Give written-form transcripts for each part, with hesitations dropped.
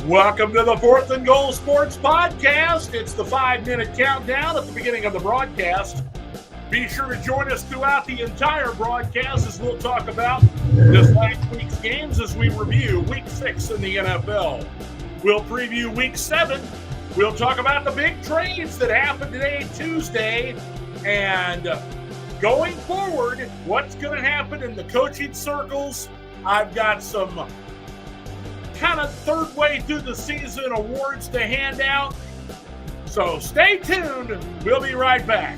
Welcome to the Fourth and Goal Sports Podcast. It's the 5-minute countdown at the beginning of the broadcast. Be sure to join us throughout the entire broadcast as we'll talk about this last week's games as we review Week 6 in the NFL. We'll preview Week 7. We'll talk about the big trades that happened today, Tuesday, and going forward, what's going to happen in the coaching circles. I've got some kind of third way through the season awards to hand out. So stay tuned. We'll be right back.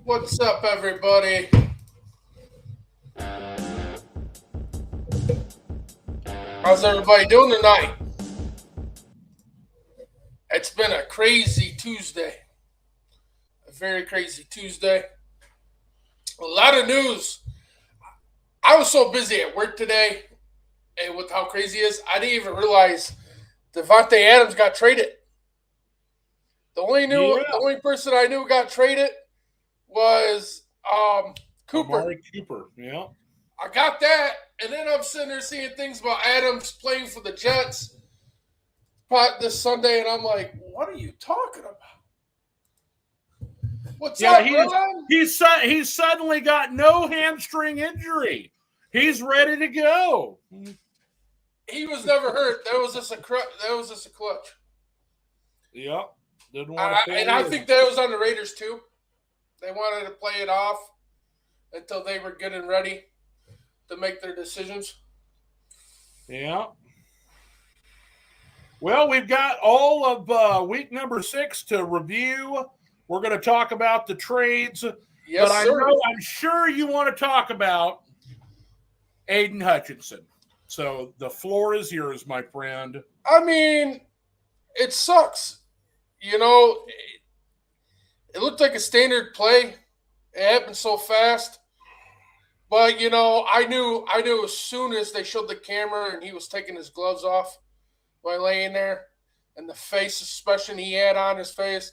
What's up, everybody? How's everybody doing tonight? It's been a crazy Tuesday. A very crazy Tuesday. A lot of news. I was so busy at work today, and with how crazy it is, I didn't even realize Devontae Adams got traded. The only person I knew got traded was Cooper. Amari Cooper, yeah. I got that, and then I'm sitting there seeing things about Adams playing for the Jets this Sunday, and I'm like, what are you talking about? What's up, Ron? He's suddenly got no hamstring injury. He's ready to go. He was never hurt. That was just a clutch. Yep. I think that was on the Raiders too. They wanted to play it off until they were good and ready to make their decisions. Yeah. Well, we've got all of week number 6 to review. We're going to talk about the trades. Yes, but sir. I'm sure you want to talk about Aiden Hutchinson. So the floor is yours, my friend. I mean, it sucks. You know, it looked like a standard play. It happened so fast. But, you know, I knew as soon as they showed the camera and he was taking his gloves off while laying there, and the face expression he had on his face,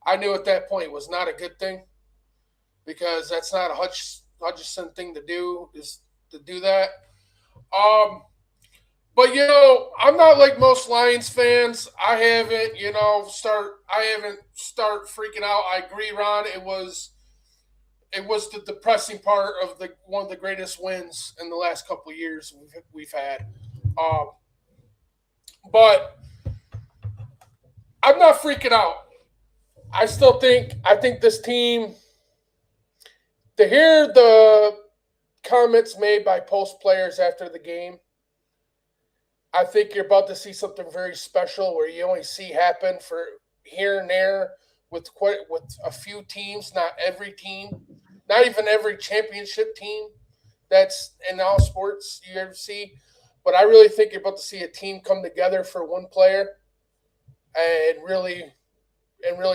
I knew at that point it was not a good thing, because that's not a Hutchinson thing to do, is to do that. But, you know, I'm not like most Lions fans. I haven't start freaking out. I agree, Ron. It was the depressing part of one of the greatest wins in the last couple of years we've had. But I'm not freaking out. I think this team, to hear the comments made by post players after the game, I think you're about to see something very special where you only see happen for here and there with a few teams, not every team, not even every championship team that's in all sports you ever see. But I really think you're about to see a team come together for one player and really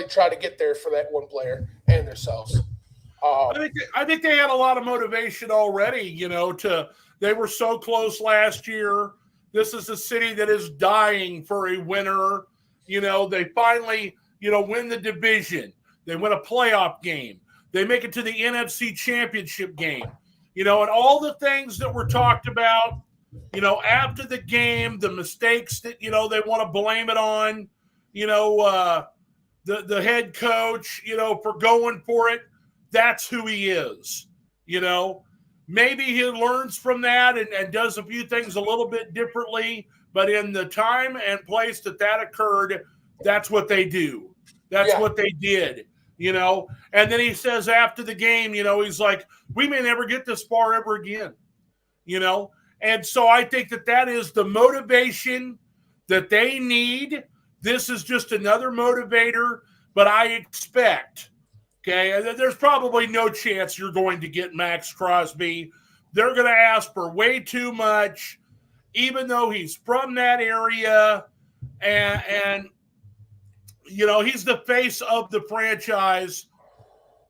try to get there for that one player and themselves. I think they had a lot of motivation already. You know, they were so close last year. This is a city that is dying for a winner. You know, they finally, win the division. They win a playoff game. They make it to the NFC Championship game. And all the things that were talked about, after the game, the mistakes that, they want to blame it on, the head coach, for going for it. That's who he is, Maybe he learns from that and does a few things a little bit differently, but in the time and place that occurred, that's what they do. That's what they did, And then he says after the game, he's like, we may never get this far ever again, And so I think that is the motivation that they need. This is just another motivator, but I expect – okay, there's probably no chance you're going to get Max Crosby. They're going to ask for way too much, even though he's from that area, and he's the face of the franchise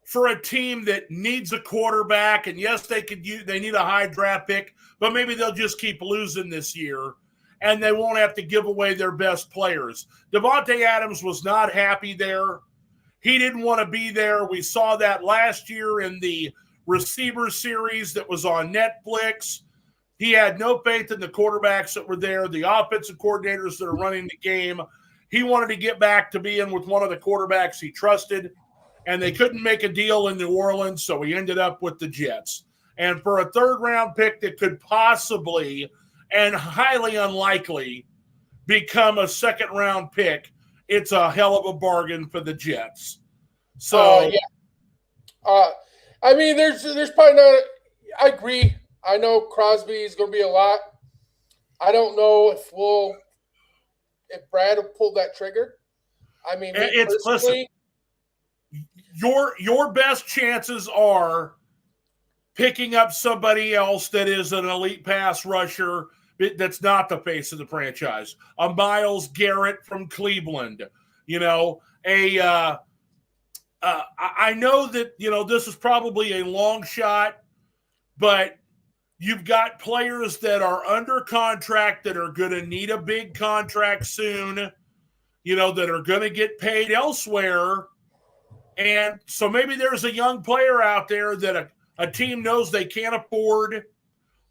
for a team that needs a quarterback. And yes, they need a high draft pick, but maybe they'll just keep losing this year, and they won't have to give away their best players. Devontae Adams was not happy there. He didn't want to be there. We saw that last year in the receiver series that was on Netflix. He had no faith in the quarterbacks that were there, the offensive coordinators that are running the game. He wanted to get back to being with one of the quarterbacks he trusted, and they couldn't make a deal in New Orleans, so he ended up with the Jets. And for a third-round pick that could possibly and highly unlikely become a second-round pick, it's a hell of a bargain for the Jets. So, I mean, there's probably not. I agree. I know Crosby is going to be a lot. I don't know if Brad will pull that trigger. I mean, listen, your best chances are picking up somebody else that is an elite pass rusher that's not the face of the franchise. A Myles Garrett from Cleveland, I know that, this is probably a long shot, but you've got players that are under contract that are going to need a big contract soon, that are going to get paid elsewhere. And so maybe there's a young player out there that a team knows they can't afford,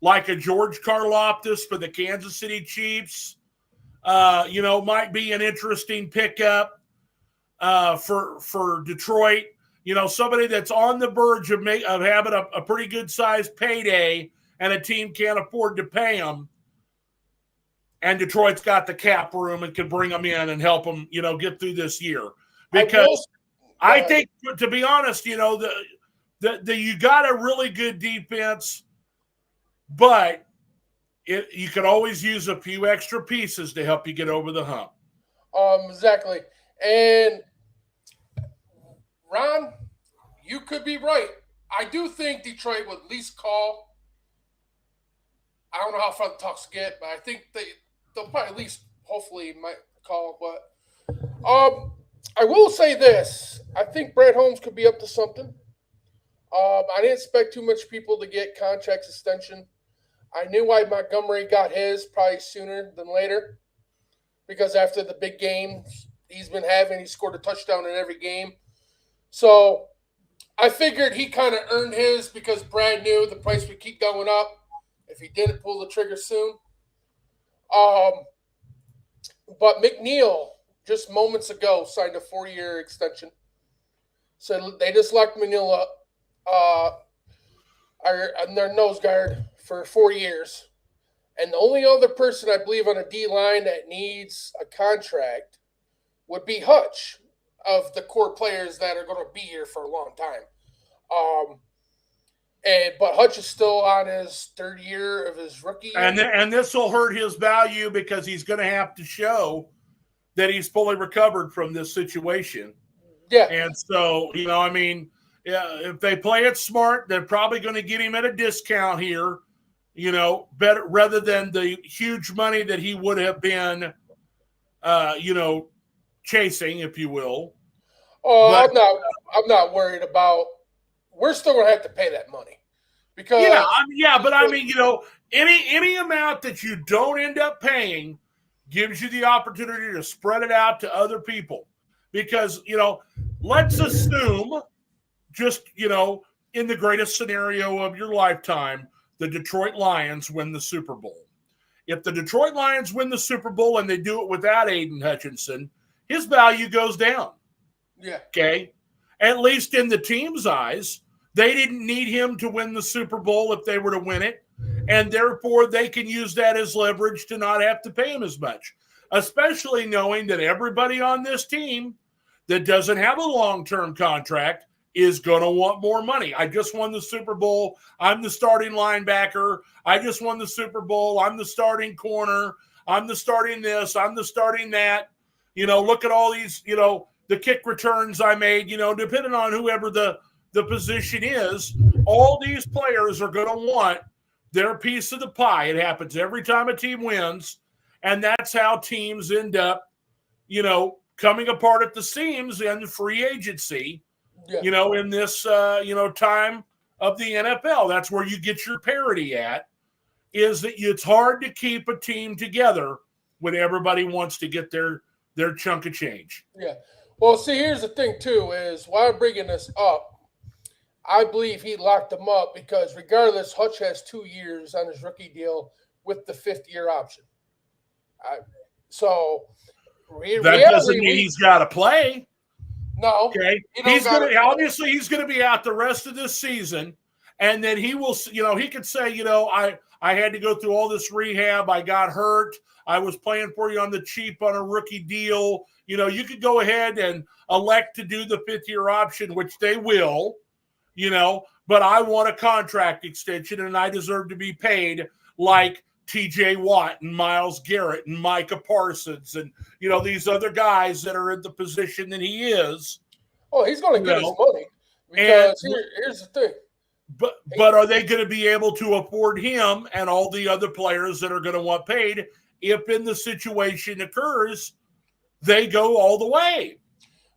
like a George Karlaftis for the Kansas City Chiefs, might be an interesting pickup for Detroit. Somebody that's on the verge of having a pretty good sized payday, and a team can't afford to pay them. And Detroit's got the cap room and can bring them in and help them, get through this year. Because I think, to be honest, you got a really good defense, but you could always use a few extra pieces to help you get over the hump. Exactly. And Ron, you could be right. I do think Detroit would at least call. I don't know how far the talks get, but I think they'll probably at least hopefully might call. But I will say this. I think Brad Holmes could be up to something. I didn't expect too much people to get contract extension. I knew why Montgomery got his probably sooner than later, because after the big games he's been having, he scored a touchdown in every game. So I figured he kind of earned his because Brad knew the price would keep going up if he didn't pull the trigger soon. But McNeil, just moments ago, signed a 4-year extension. So they just locked McNeil up on their nose guard for 4 years. And the only other person I believe on a D-line that needs a contract would be Hutch, of the core players that are going to be here for a long time. But Hutch is still on his 3rd year of his rookie year. And this will hurt his value because he's going to have to show that he's fully recovered from this situation. Yeah. And so, if they play it smart, they're probably going to get him at a discount here, better rather than the huge money that he would have been, chasing, if you will. Oh, but, I'm not worried about. We're still going to have to pay that money because any amount that you don't end up paying gives you the opportunity to spread it out to other people. Because let's assume, just in the greatest scenario of your lifetime, the Detroit Lions win the Super Bowl. If the Detroit Lions win the Super Bowl and they do it without Aiden Hutchinson, his value goes down. Yeah. Okay. At least in the team's eyes, they didn't need him to win the Super Bowl if they were to win it. And therefore, they can use that as leverage to not have to pay him as much, especially knowing that everybody on this team that doesn't have a long-term contract is going to want more money. I just won the Super Bowl. I'm the starting linebacker. I just won the Super Bowl. I'm the starting corner. I'm the starting this. I'm the starting that. Look at all these, the kick returns I made, depending on whoever the position is, all these players are going to want their piece of the pie. It happens every time a team wins, and that's how teams end up, coming apart at the seams in free agency, in this, time of the NFL. That's where you get your parity at, is that it's hard to keep a team together when everybody wants to get their chunk of change. Yeah. Well, see, here's the thing, too, is why I'm bringing this up, I believe he locked him up because regardless, Hutch has 2 years on his rookie deal with the 5th-year option. That doesn't mean he's got to play. No. Okay. He's going to be out the rest of this season, and then he will, he could say, I had to go through all this rehab. I got hurt. I was playing for you on the cheap on a rookie deal. You could go ahead and elect to do the 5th-year option, which they will, but I want a contract extension and I deserve to be paid like TJ Watt and Myles Garrett and Micah Parsons and, these other guys that are in the position that he is. Oh, he's going to get his money because here's the thing. But are they going to be able to afford him and all the other players that are going to want paid if in the situation occurs, they go all the way?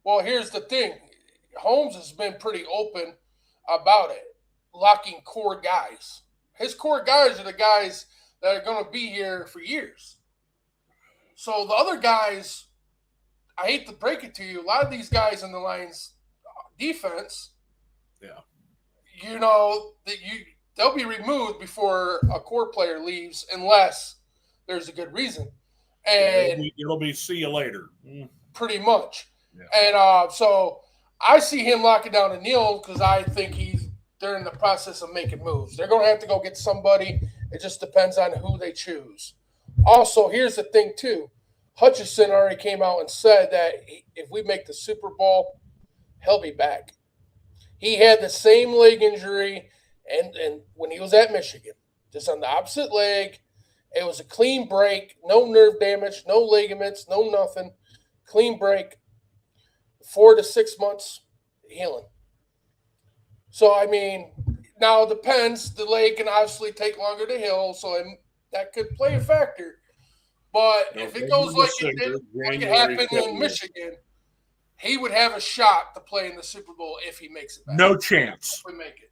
Well, here's the thing. Holmes has been pretty open about it, locking core guys. His core guys are the guys that are going to be here for years. So the other guys, I hate to break it to you, a lot of these guys in the Lions defense, they'll be removed before a core player leaves unless there's a good reason. And it'll be see you later. Pretty much. Yeah. And so I see him locking down Neal because I think they're in the process of making moves. They're going to have to go get somebody. It just depends on who they choose. Also, here's the thing, too. Hutchinson already came out and said that if we make the Super Bowl, he'll be back. He had the same leg injury and when he was at Michigan, just on the opposite leg. It was a clean break, no nerve damage, no ligaments, no nothing. Clean break, 4 to 6 months healing. So, I mean, now it depends. The leg can obviously take longer to heal, so that could play a factor. But if it goes like it happened in Michigan, he would have a shot to play in the Super Bowl if he makes it back. No chance. If we make it.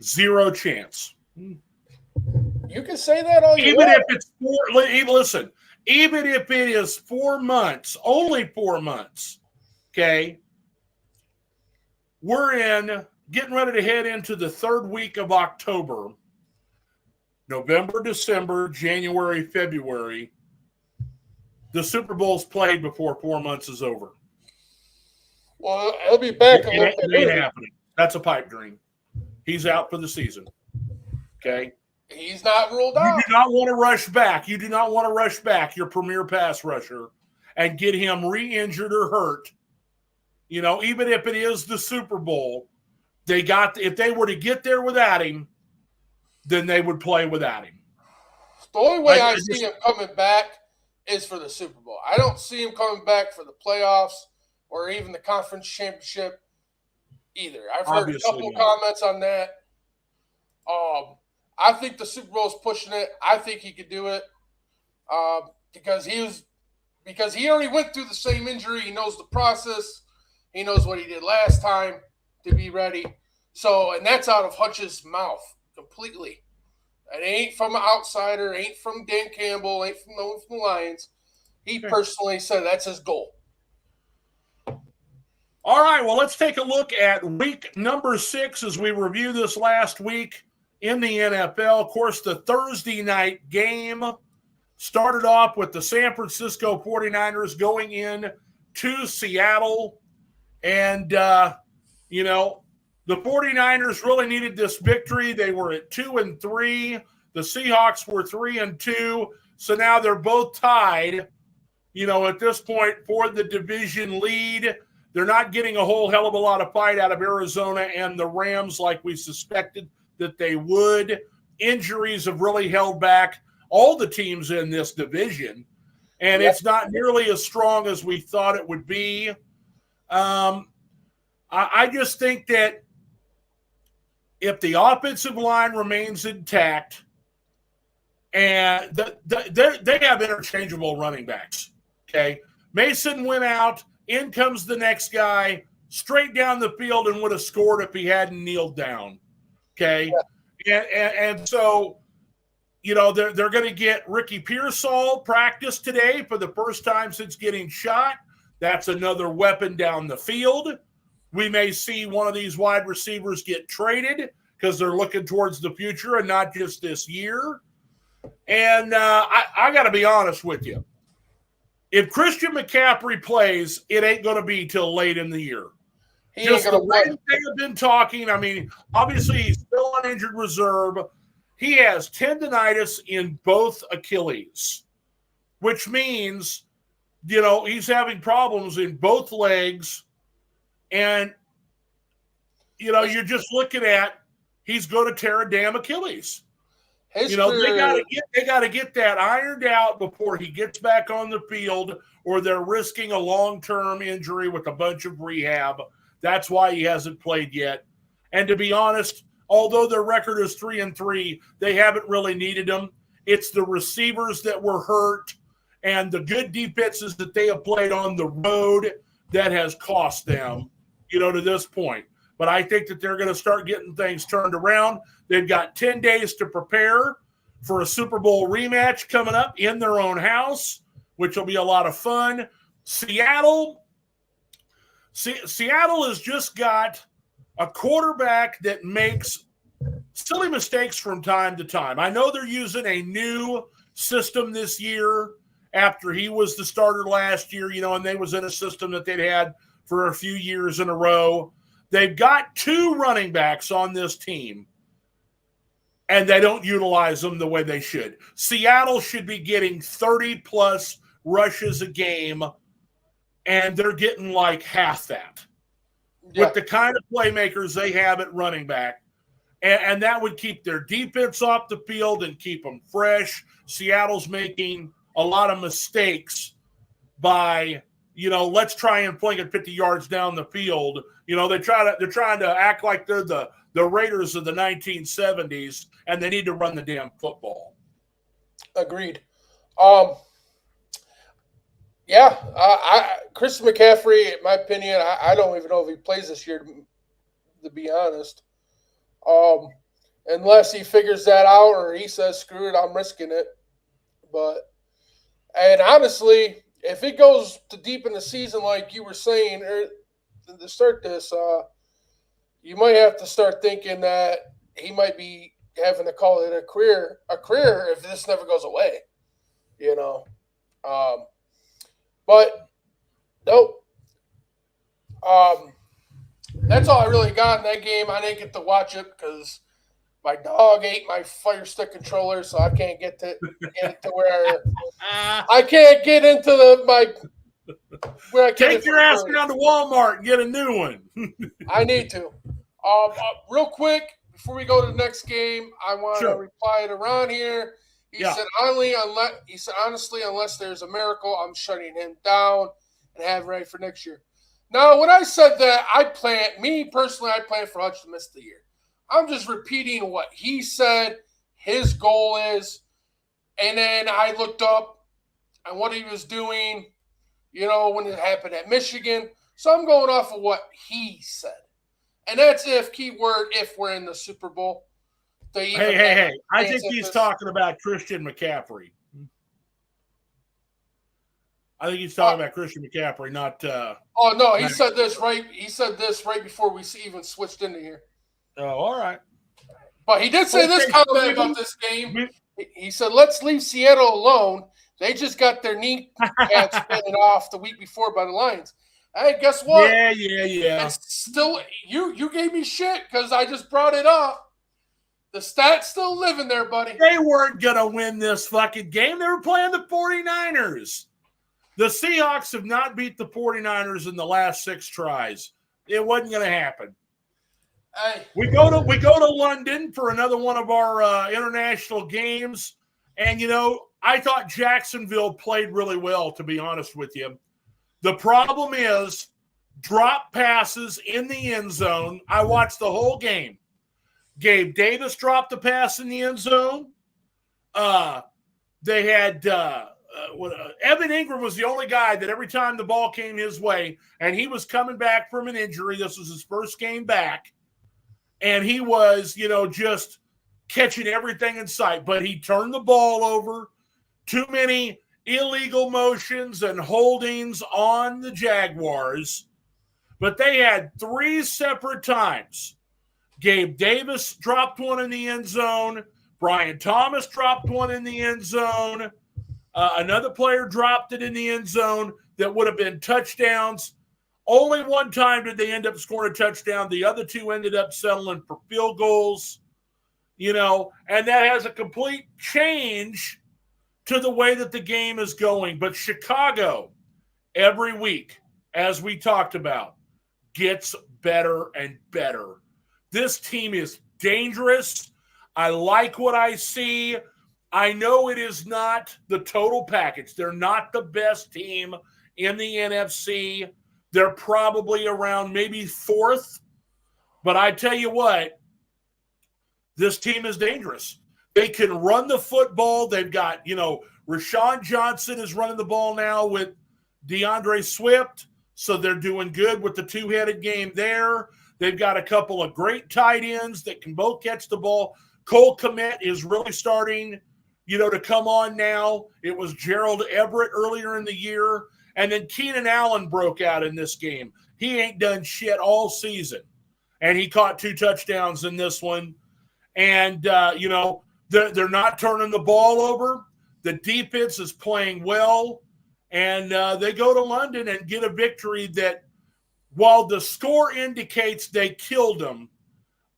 Zero chance. You can say that all you want. Even if it is 4 months, only 4 months, okay, we're getting ready to head into the third week of October. November, December, January, February. The Super Bowl's played before 4 months is over. Well, he'll be back. It ain't happening. That's a pipe dream. He's out for the season. Okay? He's not ruled out. You do not want to rush back. You do not want to rush back your premier pass rusher and get him re-injured or hurt. Even if it is the Super Bowl, if they were to get there without him, then they would play without him. The only way I see him coming back is for the Super Bowl. I don't see him coming back for the playoffs or even the conference championship either. I've heard a couple of comments on that. I think the Super Bowl is pushing it. I think he could do it because he already went through the same injury. He knows the process. He knows what he did last time to be ready. So, and that's out of Hutch's mouth completely. It ain't from an outsider, ain't from Dan Campbell, ain't from no one from the Lions. He personally said that's his goal. All right, well, let's take a look at week number 6 as we review this last week in the NFL. Of course, the Thursday night game started off with the San Francisco 49ers going in to Seattle. And, the 49ers really needed this victory. They were at 2-3. The Seahawks were 3-2. So now they're both tied, at this point for the division lead. They're not getting a whole hell of a lot of fight out of Arizona and the Rams like we suspected that they would. Injuries have really held back all the teams in this division, and it's not nearly as strong as we thought it would be. I just think that if the offensive line remains intact, and they have interchangeable running backs, okay? Mason went out. In comes the next guy, straight down the field and would have scored if he hadn't kneeled down. Okay? Yeah. And so, they're going to get Ricky Pearsall practice today for the first time since getting shot. That's another weapon down the field. We may see one of these wide receivers get traded because they're looking towards the future and not just this year. And I got to be honest with you. If Christian McCaffrey plays, it ain't going to be till late in the year. Just the way they have been talking, obviously he's still on injured reserve. He has tendonitis in both Achilles, which means, he's having problems in both legs. And, you're just looking at he's going to tear a damn Achilles. His they got to get that ironed out before he gets back on the field, or they're risking a long-term injury with a bunch of rehab. That's why he hasn't played yet. And to be honest, although their record is 3-3, they haven't really needed him. It's the receivers that were hurt and the good defenses that they have played on the road that has cost them, to this point. But I think that they're going to start getting things turned around. They've got 10 days to prepare for a Super Bowl rematch coming up in their own house, which will be a lot of fun. Seattle has just got a quarterback that makes silly mistakes from time to time. I know they're using a new system this year after he was the starter last year, and they was in a system that they'd had for a few years in a row. They've got 2 running backs on this team, and they don't utilize them the way they should. Seattle should be getting 30-plus rushes a game, and they're getting like half that with the kind of playmakers they have at running back. And that would keep their defense off the field and keep them fresh. Seattle's making a lot of mistakes by, let's try and fling it 50 yards down the field. They're trying to act like they're the Raiders of the 1970s, and they need to run the damn football. Agreed. Chris McCaffrey, in my opinion, I don't even know if he plays this year, to be honest. Unless he figures that out or he says, screw it, I'm risking it. And honestly, if it goes to deep in the season, like you were saying, to start this, you might have to start thinking that he might be having to call it a career if this never goes away, But nope. That's all I really got in that game. I didn't get to watch it because my dog ate my Fire Stick controller, so I can't get to where I can't get into where I can take your ass down to Walmart and get a new one. I need to. Real quick before we go to the next game, I want to reply to Ron here. He said, honestly, unless there's a miracle, I'm shutting him down and have him ready for next year. Now, when I said that, I plan for Hutch to miss the year. I'm just repeating what he said his goal is. And then I looked up and what he was doing, when it happened at Michigan. So I'm going off of what he said. And that's if we're in the Super Bowl. Hey. I think he's talking about Christian McCaffrey. I think he's talking about Christian McCaffrey, not no, he said this right. He said this right before we even switched into here. Oh, all right. But he did say this comment about this game. He said, let's leave Seattle alone. They just got their knee pads spinning off the week before by the Lions. Hey, guess what? Yeah. It's still, you gave me shit because I just brought it up. The stats still living there, buddy. They weren't going to win this fucking game. They were playing the 49ers. The Seahawks have not beat the 49ers in the last 6 tries. It wasn't going to happen. Hey. We go to London for another one of our international games, and I thought Jacksonville played really well, to be honest with you. The problem is drop passes in the end zone. I watched the whole game. Gabe Davis dropped a pass in the end zone. They had Evan Ingram was the only guy that every time the ball came his way, and he was coming back from an injury. This was his first game back. And he was, just catching everything in sight. But he turned the ball over. Too many illegal motions and holdings on the Jaguars. But they had 3 separate times. Gabe Davis dropped one in the end zone. Brian Thomas dropped one in the end zone. Another player dropped it in the end zone that would have been touchdowns. Only one time did they end up scoring a touchdown. The other 2 ended up settling for field goals, and that has a complete change to the way that the game is going. But Chicago, every week, as we talked about, gets better and better. This team is dangerous. I like what I see. I know it is not the total package. They're not the best team in the NFC. They're probably around maybe fourth. But I tell you what, this team is dangerous. They can run the football. They've got, Rashawn Johnson is running the ball now with DeAndre Swift. So they're doing good with the two-headed game there. They've got a couple of great tight ends that can both catch the ball. Cole Kmet is really starting, to come on now. It was Gerald Everett earlier in the year. And then Keenan Allen broke out in this game. He ain't done shit all season. And he caught 2 touchdowns in this one. And, they're not turning the ball over. The defense is playing well. And they go to London and get a victory that, while the score indicates they killed them,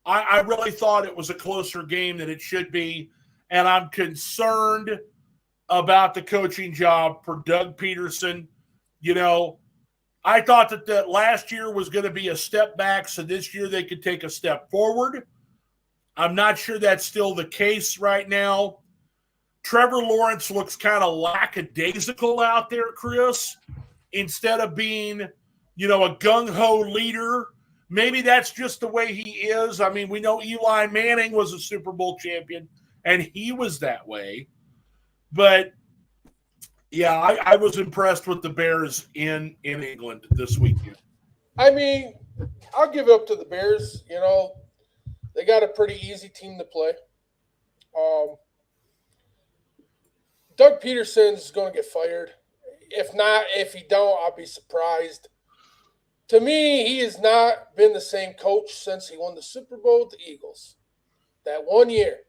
I really thought it was a closer game than it should be. And I'm concerned about the coaching job for Doug Peterson. I thought that last year was going to be a step back, so this year they could take a step forward. I'm not sure that's still the case right now. Trevor Lawrence looks kind of lackadaisical out there, Chris, instead of being, a gung-ho leader. Maybe that's just the way he is. I mean, we know Eli Manning was a Super Bowl champion, and he was that way. But, yeah, I was impressed with the Bears in England this weekend. I mean, I'll give it up to the Bears. They got a pretty easy team to play. Doug Peterson's going to get fired. If he don't, I'll be surprised. To me, he has not been the same coach since he won the Super Bowl with the Eagles. That 1 year.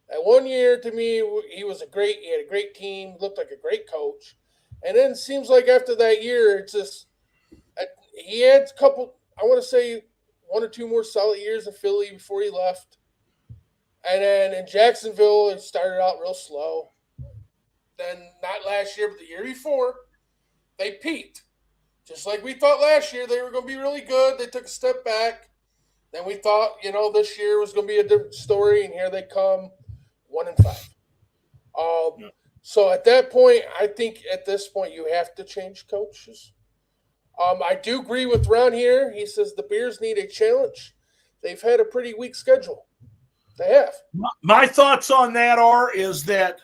That 1 year, to me, he had a great team, looked like a great coach. And then it seems like after that year, it's just he had a couple, I want to say 1 or 2 more solid years in Philly before he left. And then in Jacksonville, it started out real slow. Then not last year, but the year before, they peaked. Just like we thought last year they were going to be really good. They took a step back. Then we thought, this year was going to be a different story, and here they come, 1-5. So at that point, I think at this point you have to change coaches. I do agree with Ron here. He says the Bears need a challenge. They've had a pretty weak schedule. They have. My thoughts on that is that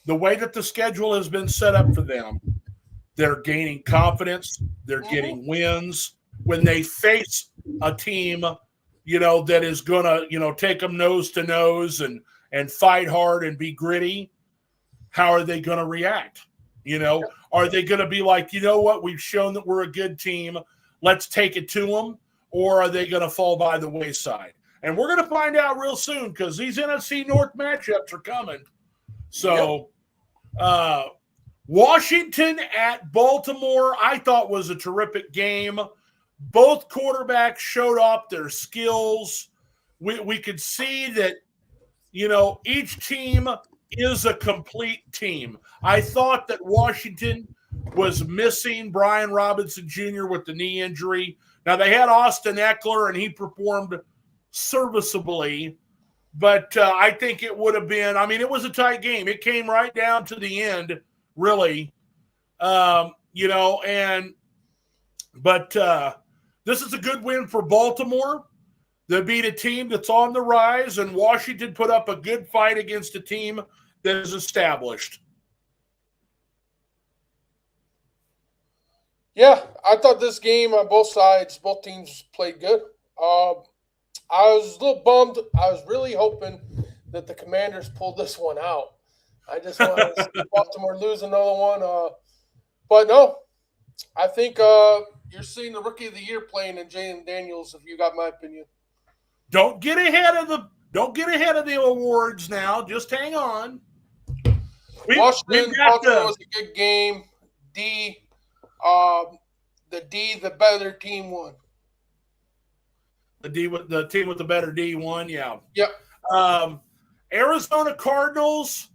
the way that the schedule has been set up for them, they're gaining confidence. They're getting wins. When they face a team, that is going to, take them nose to nose and fight hard and be gritty, how are they going to react? Are they going to be like, what, we've shown that we're a good team, let's take it to them? Or are they going to fall by the wayside? And we're going to find out real soon because these NFC North matchups are coming. So Washington at Baltimore, I thought was a terrific game. Both quarterbacks showed off their skills. We could see that, each team is a complete team. I thought that Washington was missing Brian Robinson Jr. with the knee injury. Now, they had Austin Eckler, and he performed serviceably. But I think it would have been – it was a tight game. It came right down to the end, really. But this is a good win for Baltimore. They beat a team that's on the rise, and Washington put up a good fight against a team that is established. Yeah, I thought this game on both sides, both teams played good. I was a little bummed. I was really hoping that the Commanders pulled this one out. I just wanted to see Baltimore lose another one. But no, I think you're seeing the Rookie of the Year playing in Jayden Daniels, if you got my opinion. Don't get ahead of the awards now. Just hang on. Washington was a good game. The better team won. The team with the better D won, yeah. Yep. Arizona Cardinals,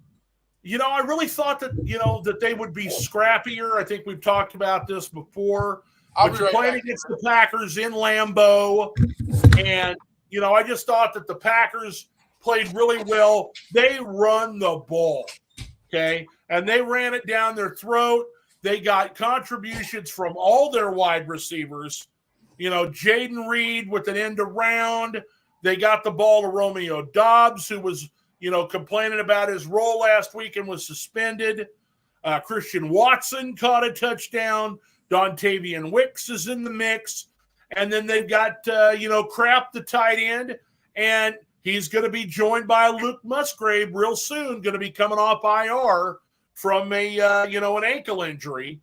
I really thought that, that they would be scrappier. I think we've talked about this before. But you're playing against the Packers in Lambeau. And, I just thought that the Packers played really well. They run the ball, okay? And they ran it down their throat. They got contributions from all their wide receivers. Jaden Reed with an end around. They got the ball to Romeo Dobbs, who was, complaining about his role last week and was suspended. Christian Watson caught a touchdown. Dontavian Wicks is in the mix. And then they've got, Crap, the tight end. And he's going to be joined by Luke Musgrave real soon, going to be coming off IR from an ankle injury.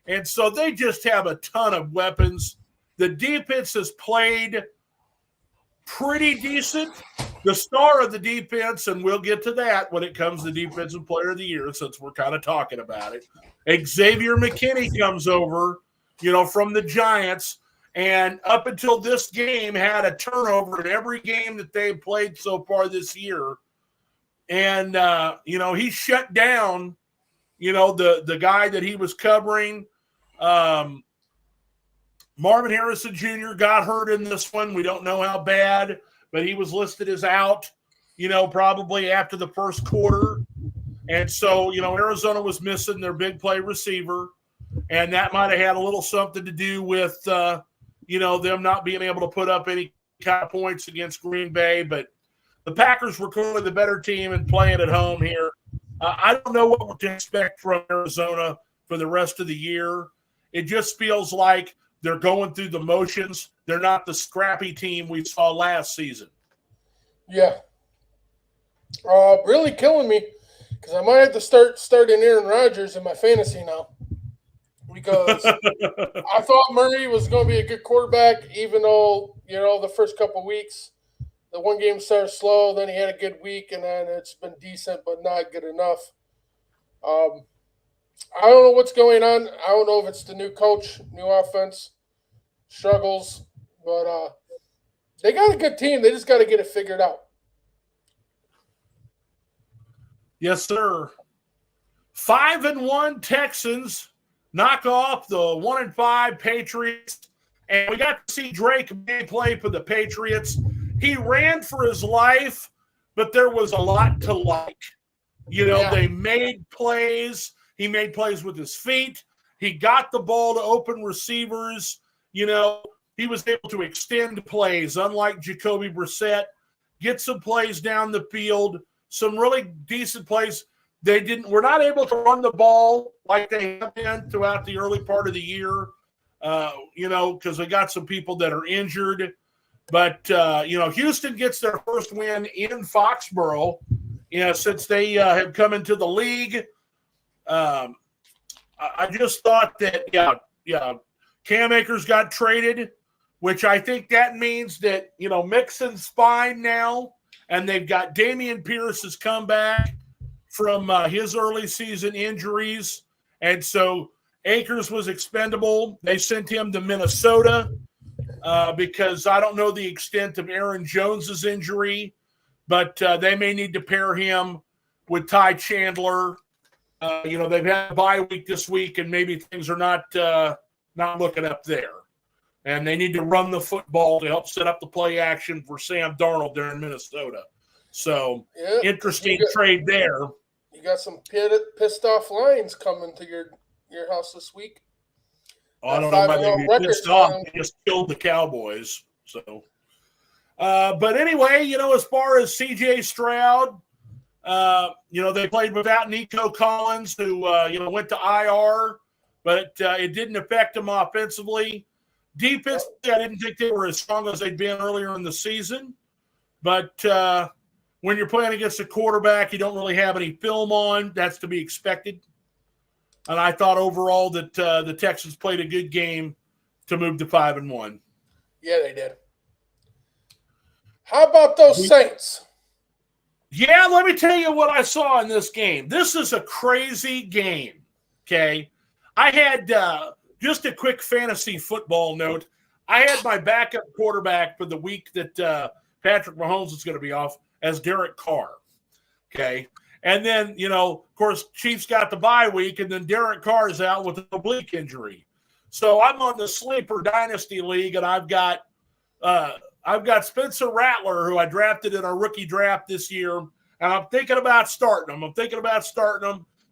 And so they just have a ton of weapons. The defense has played pretty decent. The star of the defense, and we'll get to that when it comes to Defensive Player of the Year, since we're kind of talking about it. Xavier McKinney comes over, from the Giants, and up until this game had a turnover in every game that they've played so far this year. And, he shut down, the guy that he was covering. Marvin Harrison Jr. got hurt in this one. We don't know how bad, but he was listed as out, probably after the first quarter. And so, Arizona was missing their big play receiver, and that might have had a little something to do with, them not being able to put up any kind of points against Green Bay. But the Packers were clearly the better team and playing at home here. I don't know what to expect from Arizona for the rest of the year. It just feels like they're going through the motions. They're not the scrappy team we saw last season. Yeah. Really killing me because I might have to start starting Aaron Rodgers in my fantasy now because I thought Murray was going to be a good quarterback, even though, the first couple of weeks, the one game started slow, then he had a good week, and then it's been decent but not good enough. I don't know what's going on. I don't know if it's the new coach, new offense, struggles, but they got a good team. They just got to get it figured out. Yes, sir. 5-1 Texans knock off the 1-5 Patriots, and we got to see Drake May play for the Patriots. He ran for his life, but there was a lot to like. They made plays. He made plays with his feet. He got the ball to open receivers. He was able to extend plays, unlike Jacoby Brissett, get some plays down the field, some really decent plays. We're not able to run the ball like they have been throughout the early part of the year, because they got some people that are injured. But, Houston gets their first win in Foxborough, since they have come into the league. I just thought that, Cam Akers got traded, which I think that means that, Mixon's fine now, and they've got Dameon Pierce has come back from his early season injuries, and so Akers was expendable. They sent him to Minnesota because I don't know the extent of Aaron Jones's injury, but they may need to pair him with Ty Chandler. They've had a bye week this week, and maybe things are not looking up there. And they need to run the football to help set up the play action for Sam Darnold there in Minnesota. So, interesting trade there. You got some pissed off Lions coming to your house this week. I don't know about they pissed off. They just killed the Cowboys. So, but anyway, as far as C.J. Stroud, they played without Nico Collins, who, went to IR, but it didn't affect him offensively. Defensively, I didn't think they were as strong as they'd been earlier in the season. But when you're playing against a quarterback you don't really have any film on, that's to be expected. And I thought overall that the Texans played a good game to move to 5-1. Yeah, they did. How about those Saints? Yeah, let me tell you what I saw in this game. This is a crazy game, okay? I had just a quick fantasy football note. I had my backup quarterback for the week that Patrick Mahomes is going to be off as Derek Carr, okay? And then, of course, Chiefs got the bye week, and then Derek Carr is out with an oblique injury. So I'm on the Sleeper Dynasty League, and I've got I've got Spencer Rattler, who I drafted in our rookie draft this year, and I'm thinking about starting him.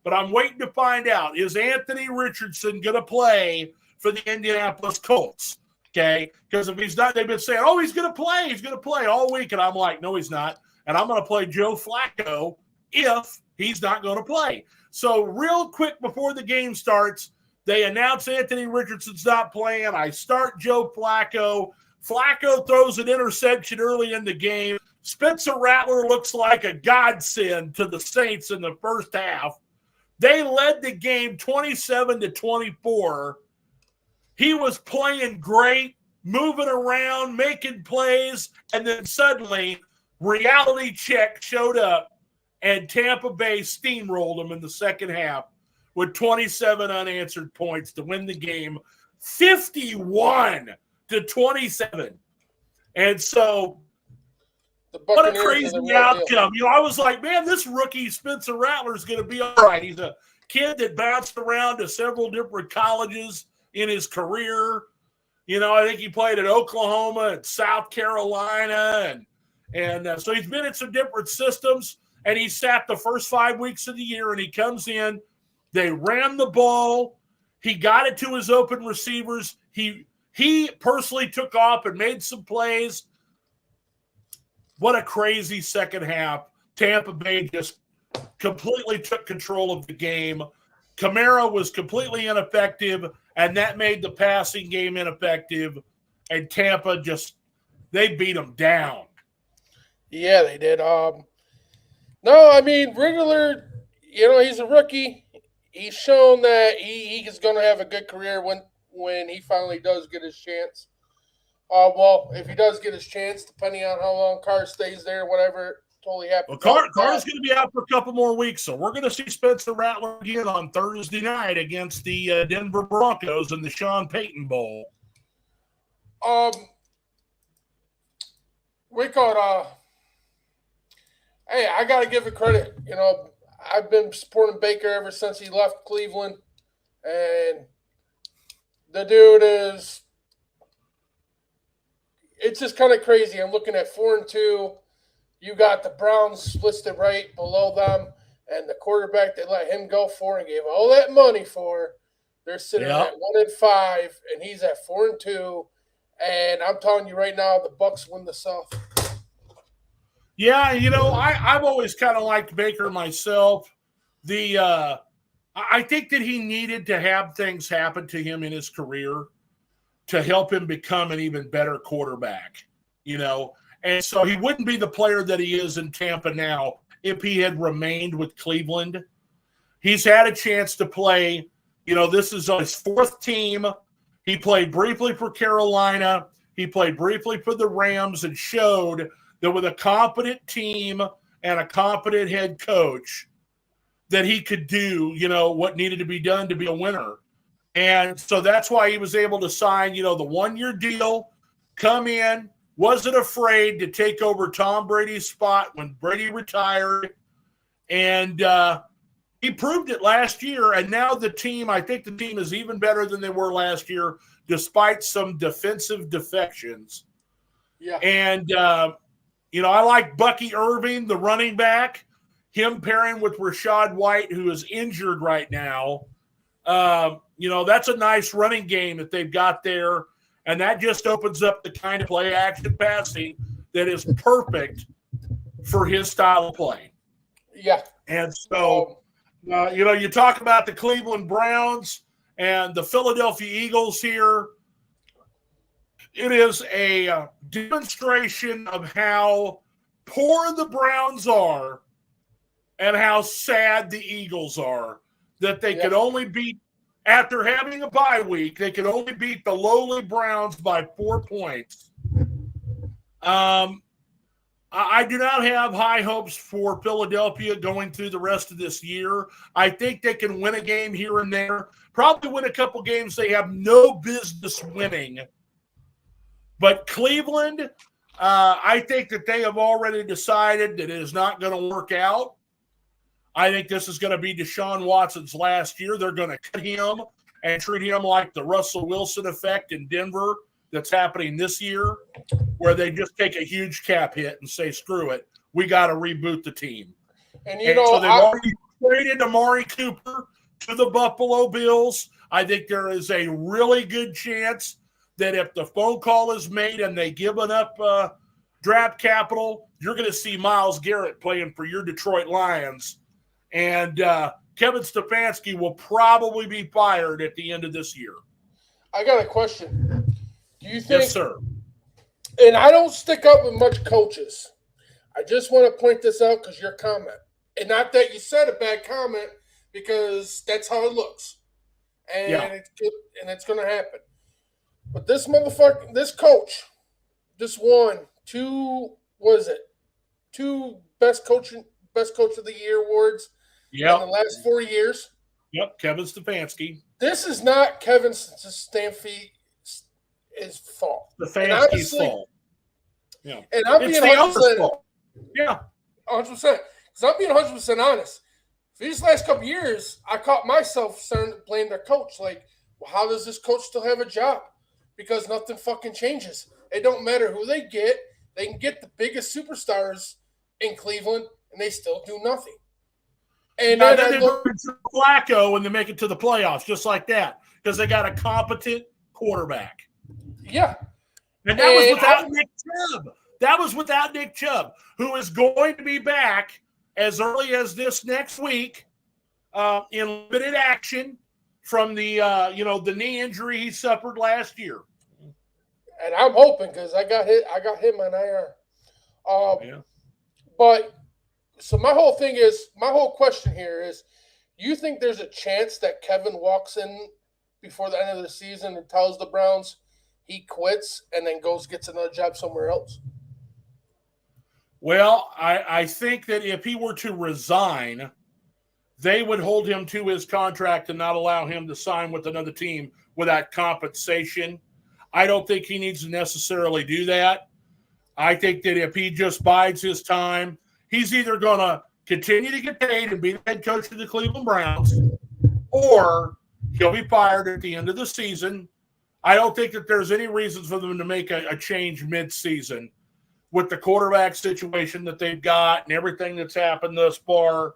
But I'm waiting to find out, is Anthony Richardson going to play for the Indianapolis Colts? Okay, because if he's not, they've been saying, oh, he's going to play all week. And I'm like, no, he's not. And I'm going to play Joe Flacco if he's not going to play. So real quick before the game starts, they announce Anthony Richardson's not playing. I start Joe Flacco. Flacco throws an interception early in the game. Spencer Rattler looks like a godsend to the Saints in the first half. They led the game 27-24. He was playing great, moving around, making plays, and then suddenly reality check showed up, and Tampa Bay steamrolled him in the second half with 27 unanswered points to win the game 51-27. And so what a crazy outcome. I was like, man, this rookie Spencer Rattler is going to be all right. He's a kid that bounced around to several different colleges in his career. I think he played at Oklahoma and South Carolina. And so he's been in some different systems, and he sat the first 5 weeks of the year, and he comes in. They ran the ball. He got it to his open receivers. He personally took off and made some plays. What a crazy second half. Tampa Bay just completely took control of the game. Kamara was completely ineffective, and that made the passing game ineffective. And Tampa they beat them down. Yeah, they did. No, I mean, Riggler, he's a rookie. He's shown that he is going to have a good career when he finally does get his chance. Well, if he does get his chance, depending on how long Carr stays there, whatever, totally happens. Well, Carr's going to be out for a couple more weeks, so we're going to see Spencer Rattler again on Thursday night against the Denver Broncos in the Sean Payton Bowl. Hey, I got to give it credit. I've been supporting Baker ever since he left Cleveland, and the dude is – it's just kind of crazy. I'm looking at 4-2. You got the Browns listed right below them, and the quarterback they let him go for and gave all that money for, they're sitting at 1-5, and he's at 4-2. And I'm telling you right now, the Bucs win the South. Yeah, I've always kind of liked Baker myself. I think that he needed to have things happen to him in his career to help him become an even better quarterback, And so he wouldn't be the player that he is in Tampa now if he had remained with Cleveland. He's had a chance to play. This is his fourth team. He played briefly for Carolina. He played briefly for the Rams and showed that with a competent team and a competent head coach that he could do, what needed to be done to be a winner. And so that's why he was able to sign, the 1-year deal, come in, wasn't afraid to take over Tom Brady's spot when Brady retired. And he proved it last year. And now I think the team is even better than they were last year, despite some defensive defections. Yeah. And, I like Bucky Irving, the running back, him pairing with Rachaad White, who is injured right now. That's a nice running game that they've got there. And that just opens up the kind of play-action passing that is perfect for his style of play. Yeah. And so, you talk about the Cleveland Browns and the Philadelphia Eagles here. It is a demonstration of how poor the Browns are and how sad the Eagles are that they could only beat, after having a bye week, they could only beat the lowly Browns by 4 points. I do not have high hopes for Philadelphia going through the rest of this year. I think they can win a game here and there, probably win a couple games they have no business winning. But Cleveland, I think that they have already decided that it is not going to work out. I think this is going to be Deshaun Watson's last year. They're going to cut him and treat him like the Russell Wilson effect in Denver that's happening this year where they just take a huge cap hit and say, screw it, we got to reboot the team. And, So they've already traded Amari Cooper to the Buffalo Bills. I think there is a really good chance that if the phone call is made and they give up draft capital, you're going to see Myles Garrett playing for your Detroit Lions. And Kevin Stefanski will probably be fired at the end of this year. I got a question. Do you think? Yes, sir. And I don't stick up with much coaches. I just want to point this out because your comment. And not that you said a bad comment, because that's how it looks. And it's going to happen. But this motherfucker, this coach, just won two best coach of the year awards in the last 4 years. Yep, Kevin Stefanski. This is not Kevin Stefanski's fault. Stefanski's fault. Yeah. And I'm being 100%. Fault. Yeah. 100%. Because I'm being 100% honest. For these last couple of years, I caught myself starting to blame their coach. Like, well, how does this coach still have a job? Because nothing fucking changes. It don't matter who they get. They can get the biggest superstars in Cleveland, and they still do nothing. And then they look at Flacco and they make it to the playoffs just like that because they got a competent quarterback. Yeah. And that was without Nick Chubb. That was without Nick Chubb, who is going to be back as early as this next week in limited action from the the knee injury he suffered last year. And I'm hoping because I got him on IR. But so my whole question here is, you think there's a chance that Kevin walks in before the end of the season and tells the Browns he quits and then gets another job somewhere else? Well, I think that if he were to resign, they would hold him to his contract and not allow him to sign with another team without compensation. I don't think he needs to necessarily do that. I think that if he just bides his time, he's either going to continue to get paid and be the head coach of the Cleveland Browns, or he'll be fired at the end of the season. I don't think that there's any reasons for them to make a change mid-season with the quarterback situation that they've got and everything that's happened thus far.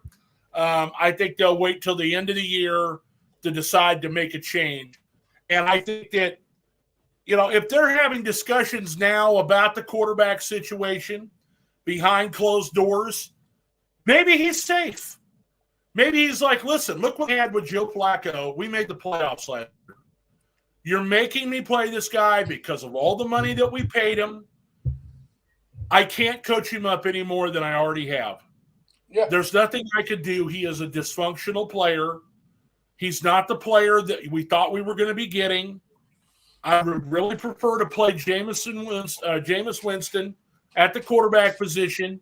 I think they'll wait till the end of the year to decide to make a change. And I think that, if they're having discussions now about the quarterback situation behind closed doors, maybe he's safe. Maybe he's like, listen, look what we had with Joe Flacco. We made the playoffs last year. You're making me play this guy because of all the money that we paid him. I can't coach him up any more than I already have. Yeah. There's nothing I could do. He is a dysfunctional player. He's not the player that we thought we were going to be getting. I would really prefer to play Jameis Winston at the quarterback position,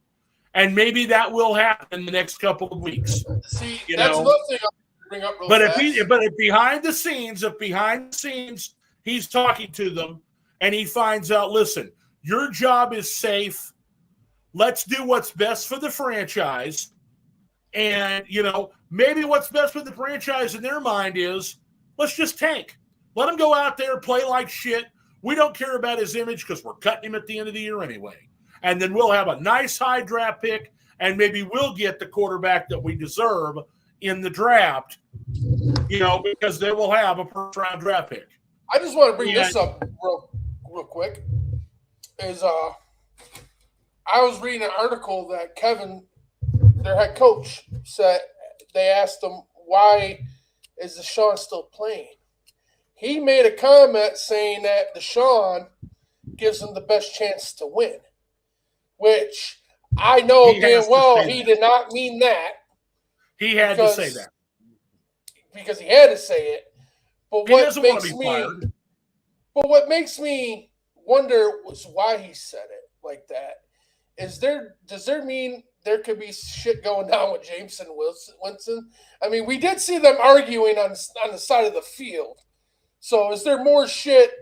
and maybe that will happen in the next couple of weeks. See, that's another thing I'll bring up real fast. If behind the scenes he's talking to them and he finds out, listen, your job is safe. Let's do what's best for the franchise. And, maybe what's best for the franchise in their mind is, let's just tank. Let him go out there, play like shit. We don't care about his image because we're cutting him at the end of the year anyway. And then we'll have a nice high draft pick, and maybe we'll get the quarterback that we deserve in the draft, because they will have a first-round draft pick. I just want to bring this up real quick. I was reading an article that Kevin, their head coach, said they asked him, why is Deshaun still playing? He made a comment saying that Deshaun gives him the best chance to win, which I know damn well he did not mean that. He had to say that. Because he had to say it. But he doesn't want to be fired. But what makes me wonder was why he said it like that. Does there mean there could be shit going down with Jameis and Winston? I mean, we did see them arguing on the side of the field. So is there more shit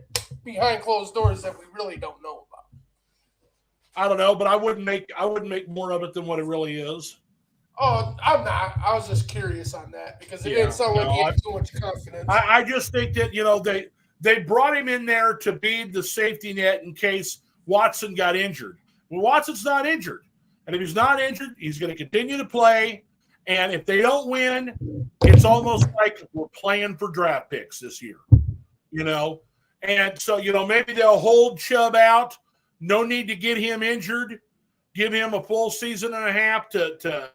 behind closed doors that we really don't know about? I don't know, but I wouldn't make more of it than what it really is. Oh, I'm not. I was just curious on that because it didn't sound like he had too much confidence. I just think that they brought him in there to be the safety net in case Watson got injured. Well, Watson's not injured. And if he's not injured, he's going to continue to play. And if they don't win, it's almost like we're playing for draft picks this year, And so, maybe they'll hold Chubb out. No need to get him injured. Give him a full season and a half to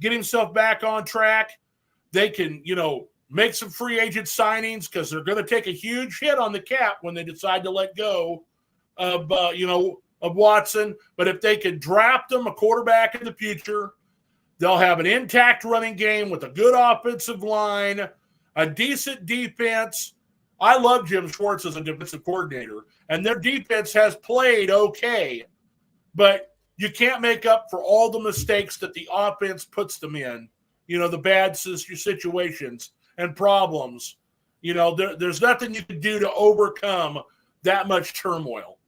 get himself back on track. They can, make some free agent signings because they're going to take a huge hit on the cap when they decide to let go of Watson. But if they can draft him a quarterback in the future, they'll have an intact running game with a good offensive line, a decent defense. I love Jim Schwartz as a defensive coordinator, and their defense has played okay, but you can't make up for all the mistakes that the offense puts them in, the bad situations and problems. There's nothing you can do to overcome that much turmoil.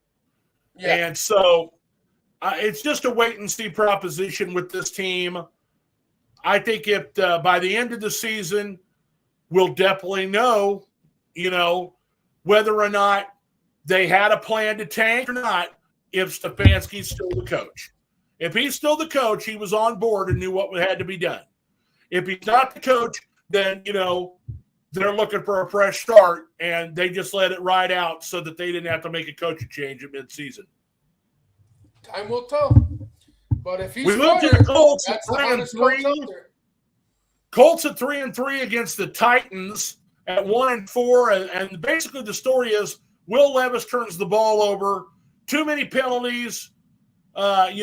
Yeah. And so it's just a wait-and-see proposition with this team. I think if by the end of the season, we'll definitely know, whether or not they had a plan to tank or not, if Stefanski's still the coach. If he's still the coach, he was on board and knew what had to be done. If he's not the coach, then, they're looking for a fresh start, and they just let it ride out so that they didn't have to make a coaching change at midseason. Time will tell. But if he's we moved to the Colts at 3-3. Colts at 3-3 against the Titans at 1-4, and basically the story is Will Levis turns the ball over. Too many penalties, not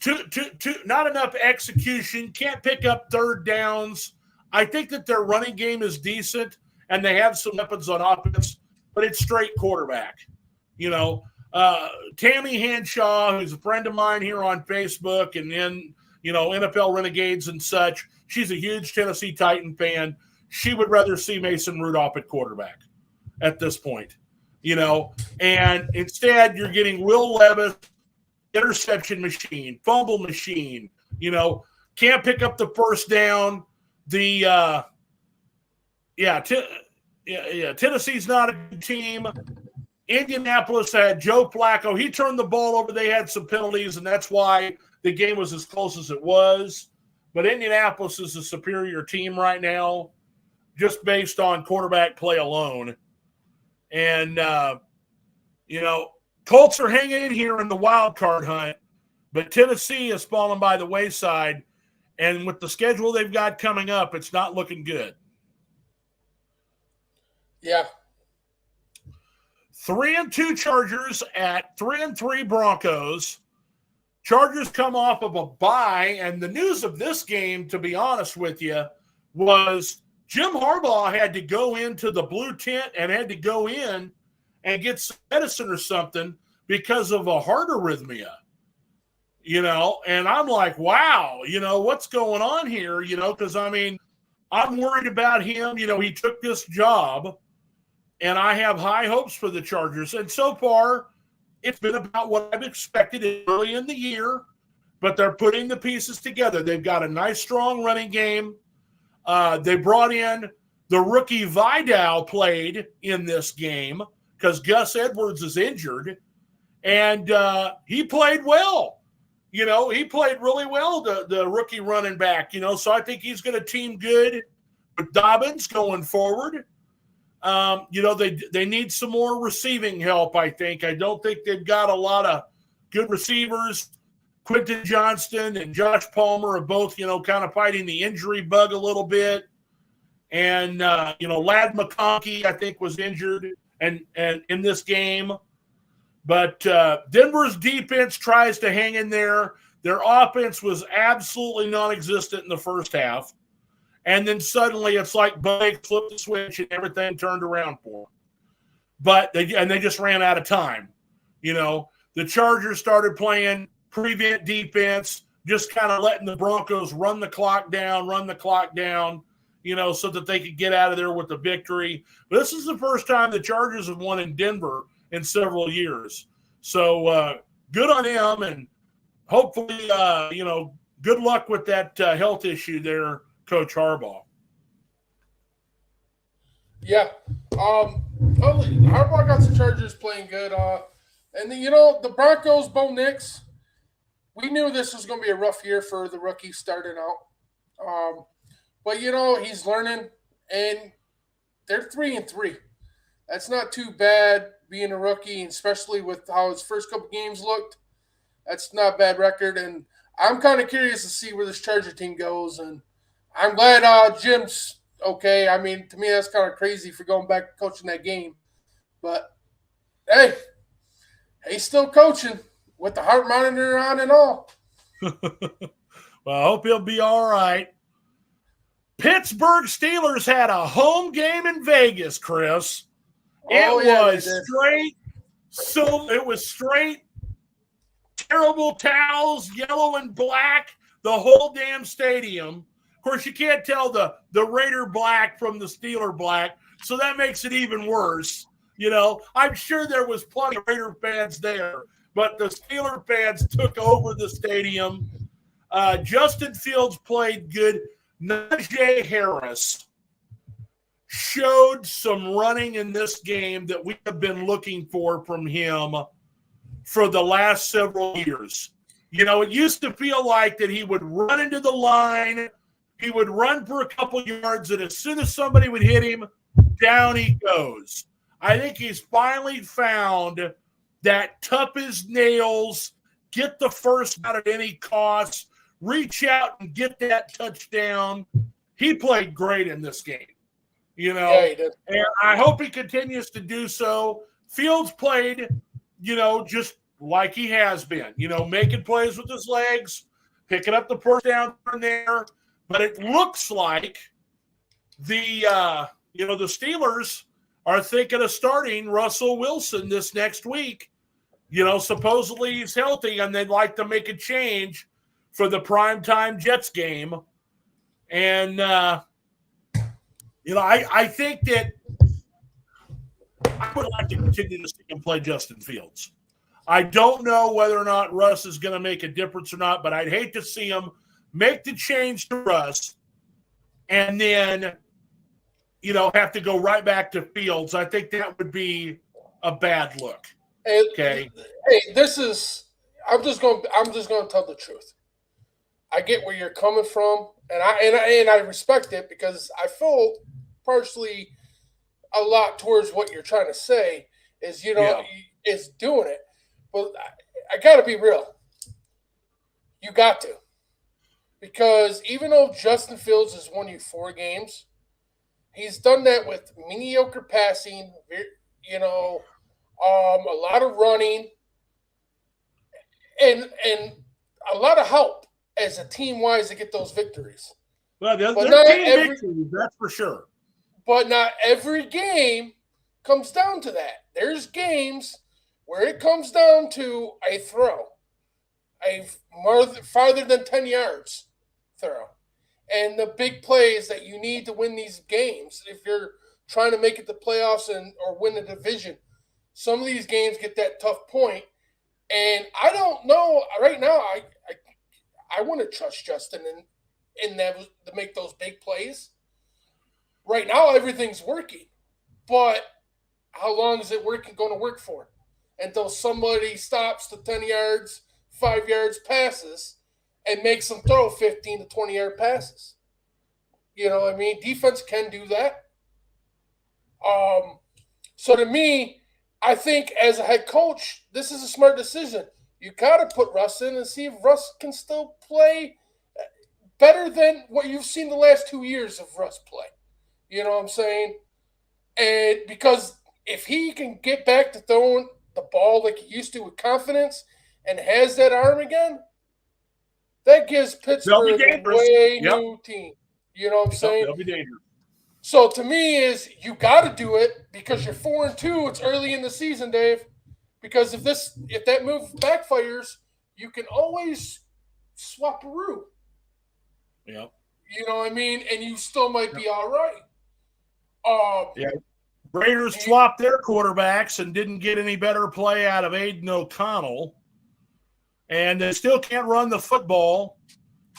enough execution, can't pick up third downs. I think that their running game is decent, and they have some weapons on offense, but it's straight quarterback. Tammy Henshaw, who's a friend of mine here on Facebook and in, NFL Renegades and such, she's a huge Tennessee Titan fan. She would rather see Mason Rudolph at quarterback at this point. And instead you're getting Will Levis, interception machine, fumble machine, can't pick up the first down. Tennessee's not a good team. Indianapolis had Joe Flacco. He turned the ball over. They had some penalties, and that's why the game was as close as it was. But Indianapolis is a superior team right now, just based on quarterback play alone. And, Colts are hanging in here in the wild card hunt, but Tennessee has fallen by the wayside. And with the schedule they've got coming up, it's not looking good. Yeah. 3-2 Chargers at 3-3 Broncos. Chargers come off of a bye, and the news of this game, to be honest with you, was Jim Harbaugh had to go into the blue tent and had to go in and get some medicine or something because of a heart arrhythmia. And I'm like, wow, what's going on here? Because, I'm worried about him. He took this job, and I have high hopes for the Chargers. And so far, it's been about what I've expected early in the year, but they're putting the pieces together. They've got a nice, strong running game. They brought in the rookie Vidal played in this game because Gus Edwards is injured, and he played well. He played really well, the rookie running back, so I think he's going to team good with Dobbins going forward. They need some more receiving help, I think. I don't think they've got a lot of good receivers. Quentin Johnston and Josh Palmer are both, kind of fighting the injury bug a little bit. And, Ladd McConkey, I think, was injured and in this game. But Denver's defense tries to hang in there. Their offense was absolutely non-existent in the first half. And then suddenly it's like Blake flipped the switch and everything turned around for them. But they just ran out of time. The Chargers started playing prevent defense, just kind of letting the Broncos run the clock down, so that they could get out of there with the victory. But this is the first time the Chargers have won in Denver in several years. So good on them, and hopefully, good luck with that health issue there, Coach Harbaugh. Yeah. Well, Harbaugh got the Chargers playing good. And then, the Broncos, Bo Nix, we knew this was going to be a rough year for the rookie starting out. But, he's learning, and they're 3-3. That's not too bad being a rookie, especially with how his first couple games looked. That's not a bad record, and I'm kind of curious to see where this Charger team goes, and I'm glad Jim's okay. I mean, to me, that's kind of crazy for going back coaching that game. But, hey, he's still coaching with the heart monitor on and all. Well, I hope he'll be all right. Pittsburgh Steelers had a home game in Vegas, Chris. It was straight terrible towels, yellow and black, the whole damn stadium. Of course, you can't tell the Raider black from the Steeler black, so that makes it even worse. I'm sure there was plenty of Raider fans there, but the Steeler fans took over the stadium. Justin Fields played good. Najee Harris showed some running in this game that we have been looking for from him for the last several years. It used to feel like that he would run into the line, he would run for a couple yards, and as soon as somebody would hit him, down he goes. I think he's finally found that tough as nails, get the first out at any cost, reach out and get that touchdown. He played great in this game. Yeah, he did. And I hope he continues to do so. Fields played, just like he has been, making plays with his legs, picking up the first down from there. But it looks like the Steelers are thinking of starting Russell Wilson this next week. Supposedly he's healthy, and they'd like to make a change for the primetime Jets game. And, I think that I would like to continue to see him play Justin Fields. I don't know whether or not Russ is going to make a difference or not, but I'd hate to see him make the change to Russ and then, have to go right back to Fields. I think that would be a bad look. Okay. Hey, I'm just going to tell the truth. I get where you're coming from, and I respect it because I feel partially a lot towards what you're trying to say is, is doing it. But I got to be real. You got to. Because even though Justin Fields has won you 4 games, he's done that with mediocre passing, a lot of running, and a lot of help as a team-wise to get those victories. Well, they're team victories, that's for sure. But not every game comes down to that. There's games where it comes down to a throw, a farther than 10 yards throw, and the big plays that you need to win these games if you're trying to make it to playoffs or win the division. Some of these games get that tough point, and I don't know right now. I want to trust Justin in that to make those big plays. Right now, everything's working, but how long is it going to work for? Until somebody stops the 10 yards, 5 yards passes and makes them throw 15 to 20-yard passes. You know what I mean? Defense can do that. So to me, I think as a head coach, this is a smart decision. You got to put Russ in and see if Russ can still play better than what you've seen the last 2 years of Russ play. You know what I'm saying? And because if he can get back to throwing the ball like he used to with confidence and has that arm again, that gives Pittsburgh a way new team. You know what I'm saying? They'll be dangerous. So to me is you got to do it because you're 4-2. It's early in the season, Dave. Because if that move backfires, you can always swap a route. Yeah. You know what I mean? And you still might be all right. Yeah. Raiders swapped their quarterbacks and didn't get any better play out of Aiden O'Connell. And they still can't run the football.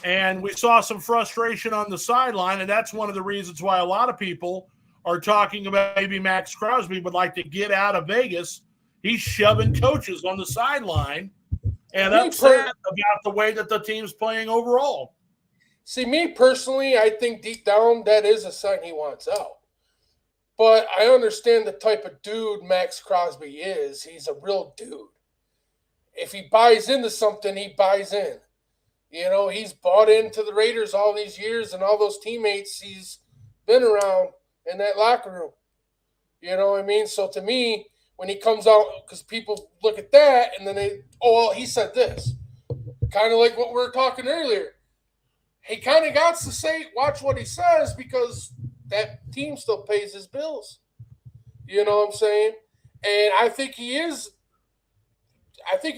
And we saw some frustration on the sideline, and that's one of the reasons why a lot of people are talking about maybe Max Crosby would like to get out of Vegas. He's shoving coaches on the sideline and upset about the way that the team's playing overall. See, me personally, I think deep down that is a sign he wants out. But I understand the type of dude Max Crosby is. He's a real dude. If he buys into something, he buys in. You know, he's bought into the Raiders all these years and all those teammates he's been around in that locker room. You know what I mean? So to me, when he comes out, because people look at that and then he said this. Kind of like what we were talking earlier. He kind of got to say, watch what he says, because that team still pays his bills. You know what I'm saying? And I think he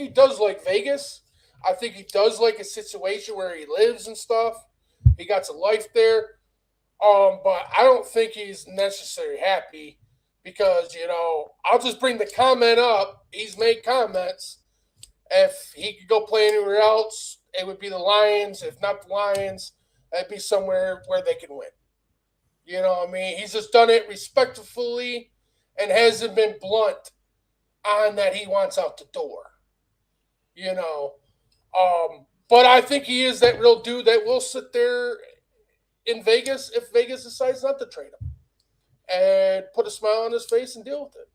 does like Vegas. I think he does like a situation where he lives and stuff. He got a life there. But I don't think he's necessarily happy because, you know, I'll just bring the comment up. He's made comments. If he could go play anywhere else, it would be the Lions. If not the Lions, it'd be somewhere where they can win. You know what I mean? He's just done it respectfully and hasn't been blunt on that he wants out the door. You know? But I think he is that real dude that will sit there in Vegas if Vegas decides not to trade him and put a smile on his face and deal with it.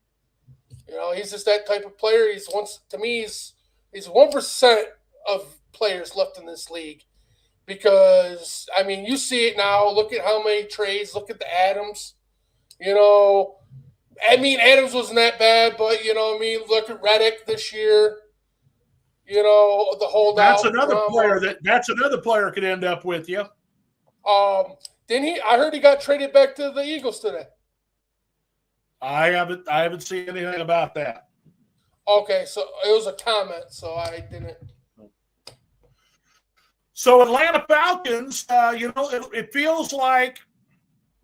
You know, he's just that type of player. He's 1% of players left in this league because, I mean, you see it now. Look at how many trades. Look at the Adams. You know, I mean, Adams wasn't that bad, but, you know what I mean, look at Reddick this year. You know, the holdout. That's another player could end up with you. Didn't he? I heard he got traded back to the Eagles today. I haven't seen anything about that. Okay, so it was a comment, so I didn't. So Atlanta Falcons, it feels like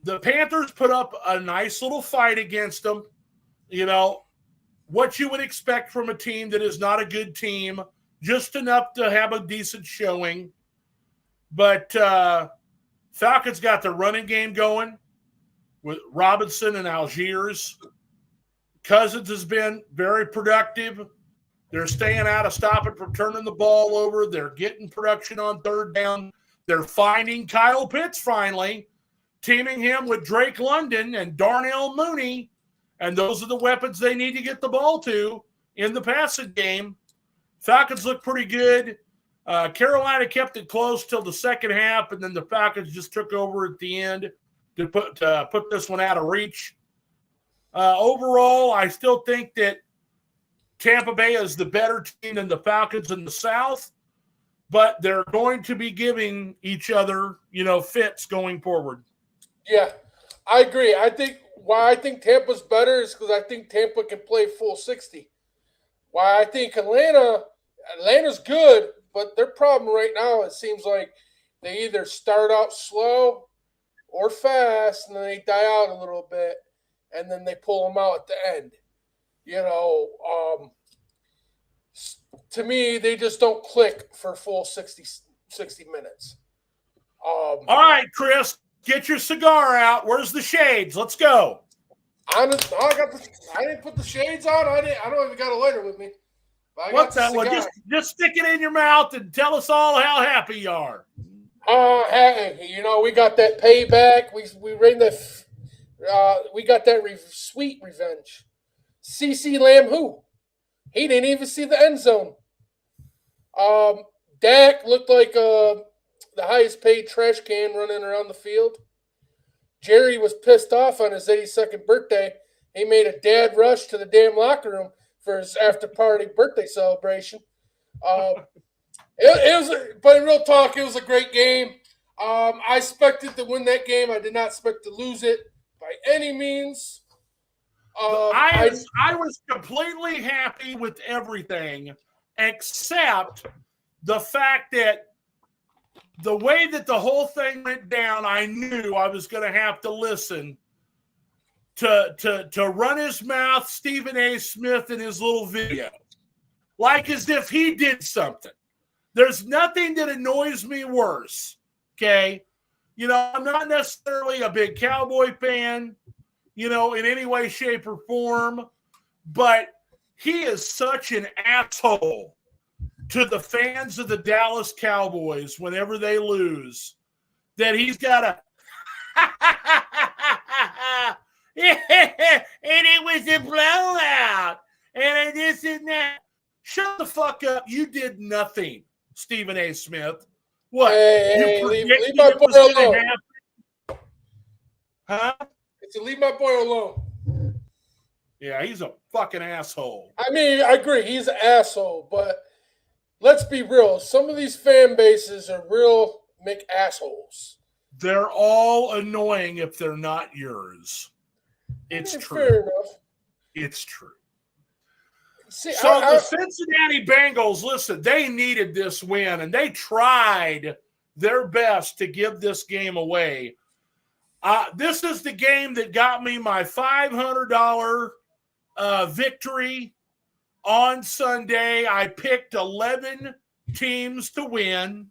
the Panthers put up a nice little fight against them. You know, what you would expect from a team that is not a good team, just enough to have a decent showing. But Falcons got the running game going with Robinson and Algiers. Cousins has been very productive. They're staying out of stopping from turning the ball over. They're getting production on third down. They're finding Kyle Pitts finally, teaming him with Drake London and Darnell Mooney. And those are the weapons they need to get the ball to in the passing game. Falcons look pretty good. Carolina kept it close till the second half, and then the Falcons just took over at the end to put this one out of reach. Overall, I still think that Tampa Bay is the better team than the Falcons in the South, but they're going to be giving each other, fits going forward. Yeah, I agree. I think why I think Tampa's better is because I think Tampa can play full 60. Why I think Atlanta's good, but their problem right now, it seems like they either start out slow or fast, and then they die out a little bit, and then they pull them out at the end. To me, they just don't click for full 60 minutes. All right, Chris, get your cigar out. Where's the shades? Let's go. I didn't put the shades on. I don't even got a lighter with me. What's that one? Just stick it in your mouth and tell us all how happy you are. Hey, we got that payback. We ran we got that sweet revenge. CeeDee Lamb, who? He didn't even see the end zone. Dak looked like the highest paid trash can running around the field. Jerry was pissed off on his 82nd birthday. He made a dad rush to the damn locker room for his after-party birthday celebration. But in real talk, it was a great game. I expected to win that game. I did not expect to lose it by any means. I was completely happy with everything except the fact that the way that the whole thing went down, I knew I was going to have to listen to run his mouth, Stephen A. Smith, in his little video, like as if he did something. There's nothing that annoys me worse, okay? I'm not necessarily a big Cowboy fan, in any way, shape, or form. But he is such an asshole to the fans of the Dallas Cowboys whenever they lose that he's got to and it was a blowout and this and that. Shut the fuck up. You did nothing, Stephen A. Smith. What? Hey, you leave predicted my it was boy going alone. to happen? Huh? To leave my boy alone. Yeah, he's a fucking asshole. I mean, I agree. He's an asshole, but let's be real. Some of these fan bases are real assholes. They're all annoying if they're not yours. It's true. Fair enough. It's true. See, so the Cincinnati Bengals, listen, they needed this win, and they tried their best to give this game away. This is the game that got me my $500 victory on Sunday. I picked 11 teams to win,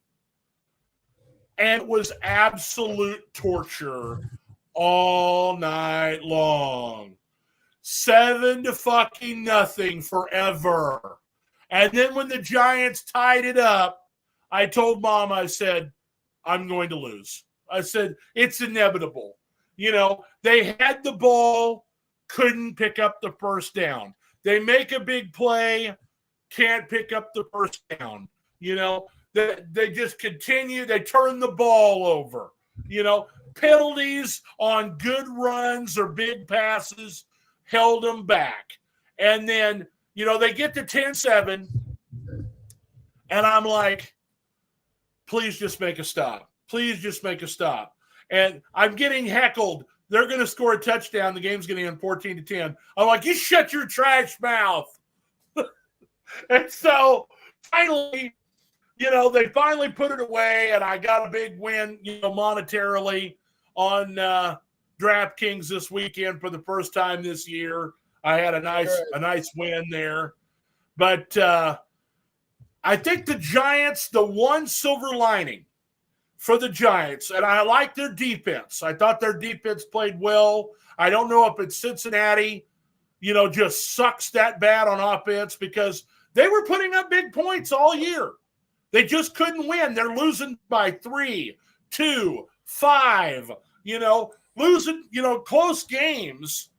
and it was absolute torture all night long. 7-0 forever. And then when the Giants tied it up, I told Mom, I said, I'm going to lose. I said, it's inevitable. They had the ball, couldn't pick up the first down. They make a big play, can't pick up the first down. They just continue. They turn the ball over. Penalties on good runs or big passes held them back. And then, they get to 10-7, and I'm like, please just make a stop. Please just make a stop. And I'm getting heckled. They're going to score a touchdown. The game's going to end 14-10. I'm like, you shut your trash mouth. And so finally, they finally put it away, and I got a big win, monetarily on DraftKings this weekend for the first time this year. I had a nice win there. But I think the Giants, the one silver lining for the Giants, and I like their defense. I thought their defense played well. I don't know if it's Cincinnati, just sucks that bad on offense because they were putting up big points all year. They just couldn't win. They're losing by 3, 2, 5, losing, close games.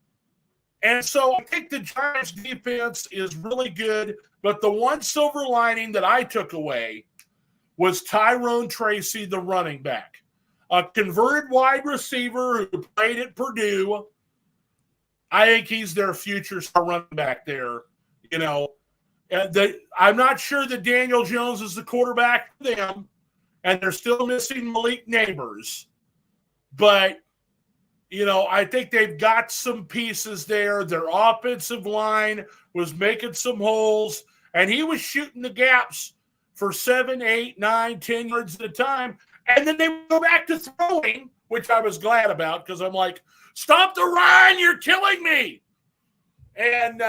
And so I think the Giants defense is really good. But the one silver lining that I took away was Tyrone Tracy, the running back, a converted wide receiver who played at Purdue. I think he's their future star running back there. I'm not sure that Daniel Jones is the quarterback for them, and they're still missing Malik Neighbors. But, I think they've got some pieces there. Their offensive line was making some holes, and he was shooting the gaps for 7, 8, 9, 10 yards at a time. And then they would go back to throwing, which I was glad about because I'm like, stop the run, you're killing me. And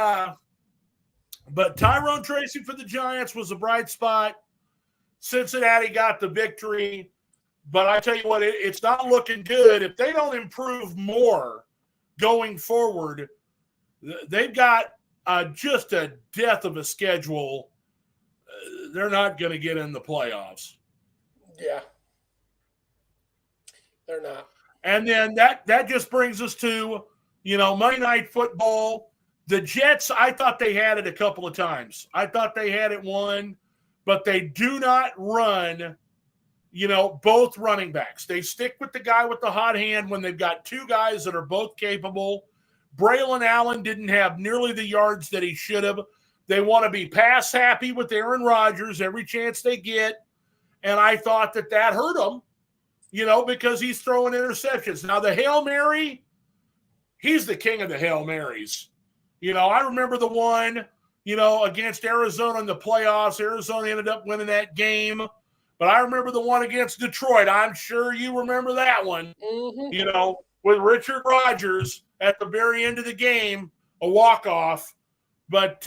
but Tyrone Tracy for the Giants was a bright spot. Cincinnati got the victory. But I tell you what, it's not looking good. If they don't improve more going forward, they've got just a death of a schedule. They're not going to get in the playoffs. Yeah. They're not. And then that just brings us to, Monday Night Football. The Jets, I thought they had it a couple of times. I thought they had it won, but they do not run, both running backs. They stick with the guy with the hot hand when they've got two guys that are both capable. Braylon Allen didn't have nearly the yards that he should have. They want to be pass happy with Aaron Rodgers every chance they get. And I thought that hurt them, because he's throwing interceptions. Now, the Hail Mary, he's the king of the Hail Marys. I remember the one, against Arizona in the playoffs. Arizona ended up winning that game. But I remember the one against Detroit. I'm sure you remember that one, with Richard Rodgers at the very end of the game, a walk-off. But,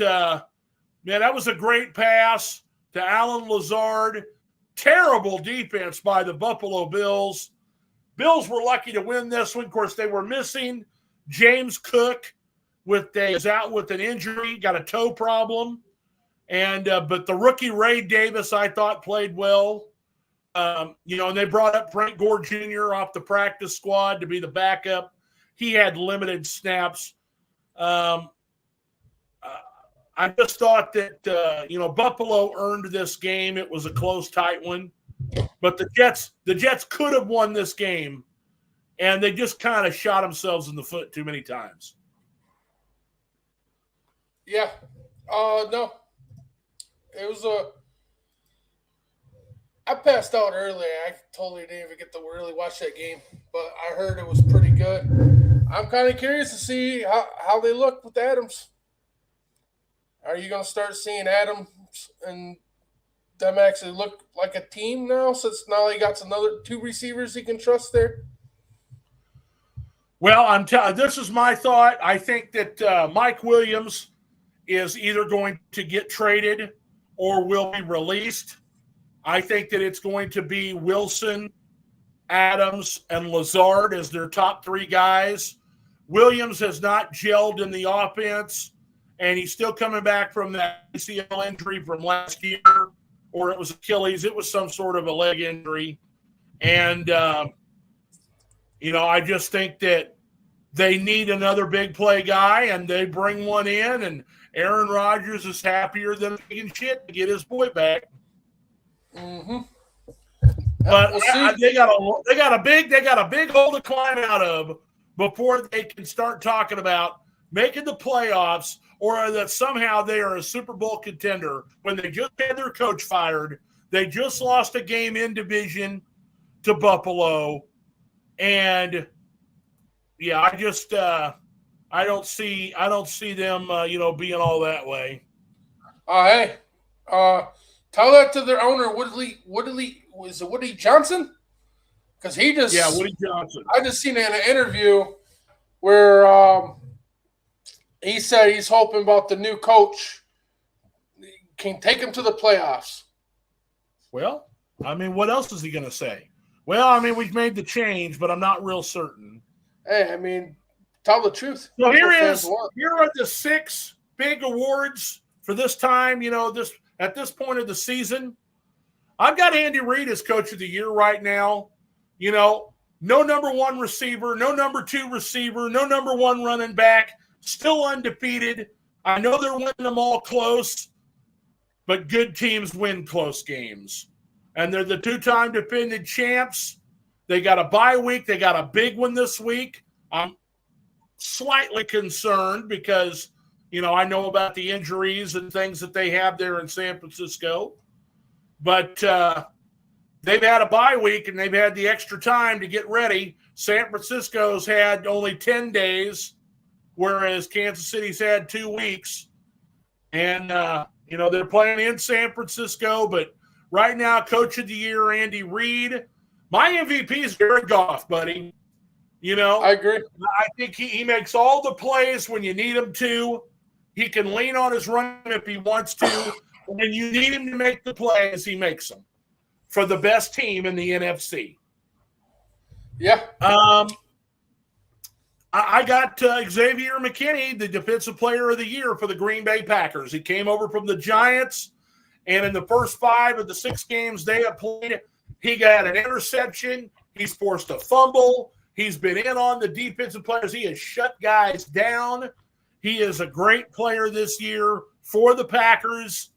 that was a great pass to Alan Lazard. Terrible defense by the Buffalo Bills. Bills were lucky to win this one. Of course, they were missing James Cook is out with an injury, got a toe problem. And but the rookie Ray Davis, I thought, played well. And they brought up Brent Gore Jr. off the practice squad to be the backup. He had limited snaps. I just thought that, Buffalo earned this game. It was a close, tight one. But the Jets could have won this game, and they just kind of shot themselves in the foot too many times. Yeah. No. It was I passed out early. I totally didn't even get to really watch that game, but I heard it was pretty good. I'm kind of curious to see how they look with Adams. Are you going to start seeing Adams and them actually look like a team now, since now he got another 2 receivers he can trust there? Well, this is my thought. I think that Mike Williams is either going to get traded or will be released. I think that it's going to be Wilson, Adams, and Lazard as their top 3 guys. Williams has not gelled in the offense, and he's still coming back from that ACL injury from last year, or it was Achilles. It was some sort of a leg injury. And, I just think that they need another big play guy, and they bring one in, and Aaron Rodgers is happier than picking shit to get his boy back. Mm-hmm. But they got a big hole to climb out of before they can start talking about making the playoffs, or that somehow they are a Super Bowl contender when they just had their coach fired. They just lost a game in division to Buffalo, and I just I don't see them being all that way. Hey, tell that to their owner, Woody Johnson? Because Woody Johnson. I just seen in an interview where he said he's hoping about the new coach can take him to the playoffs. Well, what else is he going to say? Well, we've made the change, but I'm not real certain. Hey, tell the truth. So here are the 6 big awards for this time, at this point of the season. I've got Andy Reid as Coach of the Year right now. No number 1 receiver, no number 2 receiver, no number 1 running back, still undefeated. I know they're winning them all close, but good teams win close games. And they're the 2-time defending champs. They got a bye week. They got a big one this week. I'm slightly concerned because, I know about the injuries and things that they have there in San Francisco. But they've had a bye week, and they've had the extra time to get ready. San Francisco's had only 10 days, whereas Kansas City's had 2 weeks. And, they're playing in San Francisco. But right now, Coach of the Year, Andy Reid. My MVP is Jared Goff, buddy. I agree. I think he makes all the plays when you need him to. He can lean on his run if he wants to. When you need him to make the plays, he makes them for the best team in the NFC. Yeah. I got Xavier McKinney, the Defensive Player of the Year for the Green Bay Packers. He came over from the Giants, and in the first 5 of the 6 games they have played, he got an interception. He's forced a fumble. He's been in on the defensive players. He has shut guys down. He is a great player this year for the Packers.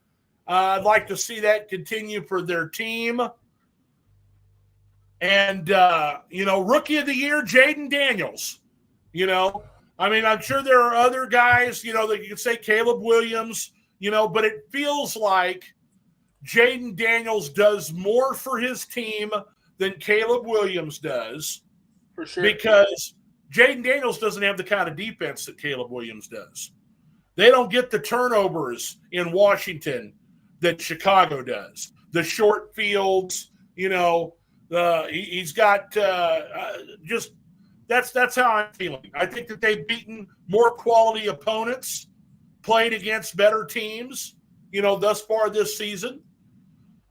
I'd like to see that continue for their team. And, Rookie of the Year, Jaden Daniels. I'm sure there are other guys, that you could say Caleb Williams, but it feels like Jaden Daniels does more for his team than Caleb Williams does. For sure. Because Jaden Daniels doesn't have the kind of defense that Caleb Williams does. They don't get the turnovers in Washington that Chicago does. The short fields, he's got just that's how I'm feeling. I think that they've beaten more quality opponents, played against better teams, thus far this season.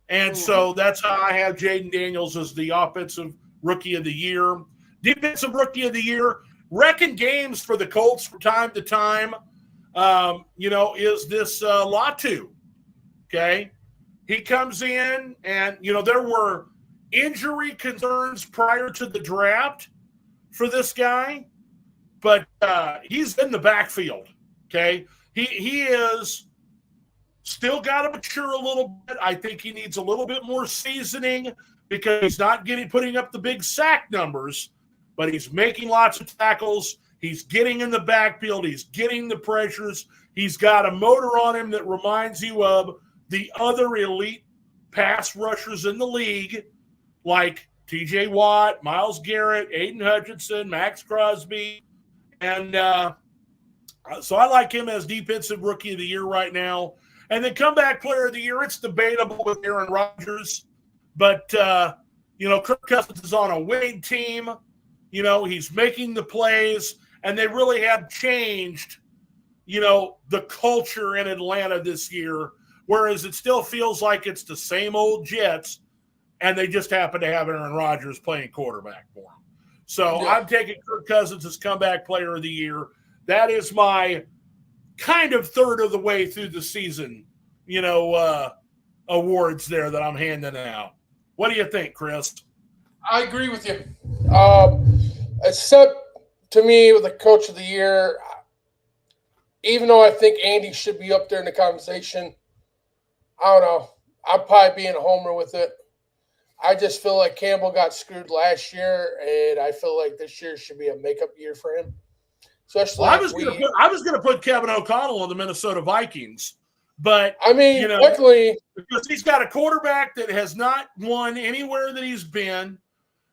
And so that's how I have Jaden Daniels as the Offensive Rookie of the Year. Defensive Rookie of the Year, wrecking games for the Colts from time to time, is this Latu. Okay. He comes in and, there were injury concerns prior to the draft for this guy, but he's in the backfield. Okay. He is still got to mature a little bit. I think he needs a little bit more seasoning because he's not putting up the big sack numbers, but he's making lots of tackles. He's getting in the backfield. He's getting the pressures. He's got a motor on him that reminds you of the other elite pass rushers in the league, like TJ Watt, Myles Garrett, Aiden Hutchinson, Max Crosby. And so I like him as Defensive Rookie of the Year right now. And then Comeback Player of the Year, it's debatable with Aaron Rodgers. But, Kirk Cousins is on a winning team. He's making the plays. And they really have changed, the culture in Atlanta this year. Whereas it still feels like it's the same old Jets. And they just happen to have Aaron Rodgers playing quarterback for them. So yeah. I'm taking Kirk Cousins as Comeback Player of the Year. That is my kind of third of the way through the season, awards there that I'm handing out. What do you think, Chris? I agree with you. Except to me with the Coach of the Year, even though I think Andy should be up there in the conversation, I don't know. I'm probably being a homer with it. I just feel like Campbell got screwed last year, and I feel like this year should be a makeup year for him. Especially, I was going to put Kevin O'Connell on the Minnesota Vikings, but luckily because he's got a quarterback that has not won anywhere that he's been,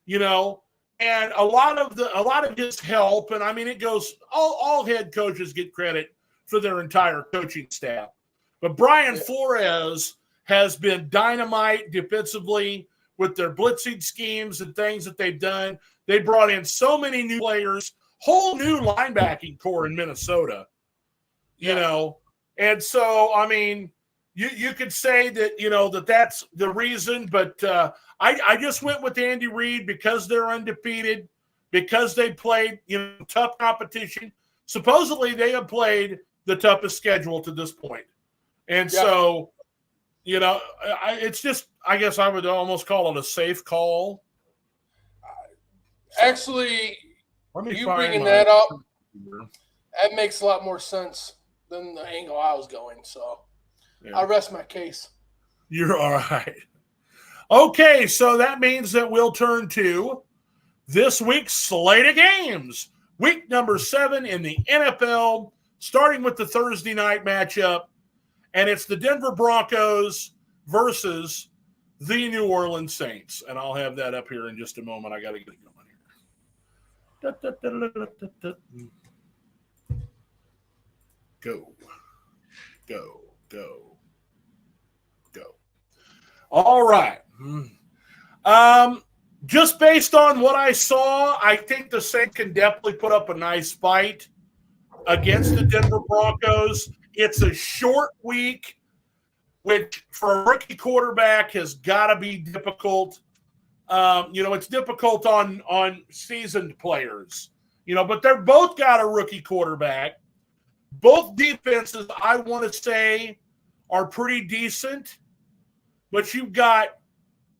and a lot of his help, and it goes all head coaches get credit for their entire coaching staff, but Brian Flores has been dynamite defensively with their blitzing schemes and things that they've done. They brought in so many new players. Whole new linebacking core in Minnesota, and so, you could say that, that's the reason, but I just went with Andy Reid because they're undefeated, because they played, tough competition. Supposedly they have played the toughest schedule to this point. And so, it's just, I guess I would almost call it a safe call. Actually, you bringing that up, that makes a lot more sense than the angle I was going. So I rest my case. You're all right. Okay, so that means that we'll turn to this week's slate of games. Week number 7 in the NFL, starting with the Thursday night matchup. And it's the Denver Broncos versus the New Orleans Saints. And I'll have that up here in just a moment. I got to get it going. Go. All right. Just based on what I saw, I think the Saints can definitely put up a nice fight against the Denver Broncos. It's a short week, which for a rookie quarterback has got to be difficult. It's difficult on seasoned players, but they're both got a rookie quarterback. Both defenses, I want to say, are pretty decent, but you've got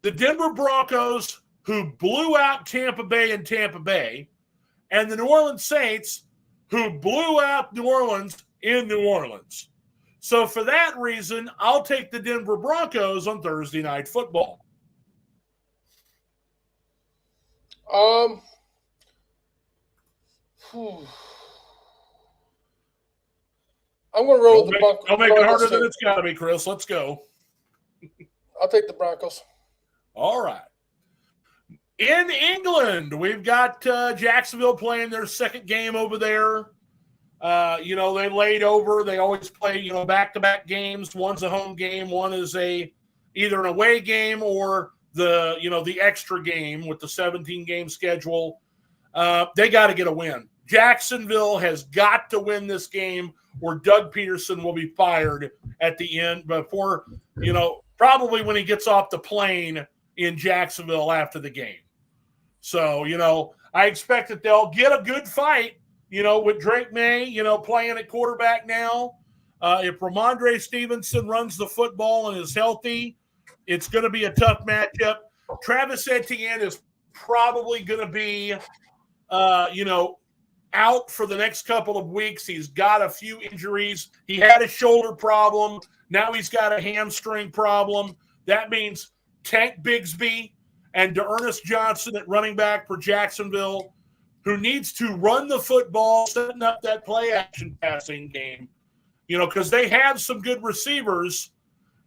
the Denver Broncos who blew out Tampa Bay in Tampa Bay, and the New Orleans Saints who blew out New Orleans in New Orleans. So for that reason, I'll take the Denver Broncos on Thursday Night Football. I'm going to roll the Broncos. Don't make it harder than it's got to be, Chris. Let's go. I'll take the Broncos. All right. In England, we've got Jacksonville playing their second game over there. They laid over. They always play, back-to-back games. One's a home game. One is either an away game or the extra game with the 17-game schedule. They got to get a win. Jacksonville has got to win this game or Doug Peterson will be fired at the end before, probably when he gets off the plane in Jacksonville after the game. So, I expect that they'll get a good fight, with Drake May, playing at quarterback now. If Ramondre Stevenson runs the football and is healthy, it's going to be a tough matchup. Travis Etienne is probably going to be, out for the next couple of weeks. He's got a few injuries. He had a shoulder problem. Now he's got a hamstring problem. That means Tank Bigsby and DeErnest Johnson at running back for Jacksonville, who needs to run the football, setting up that play-action passing game, because they have some good receivers,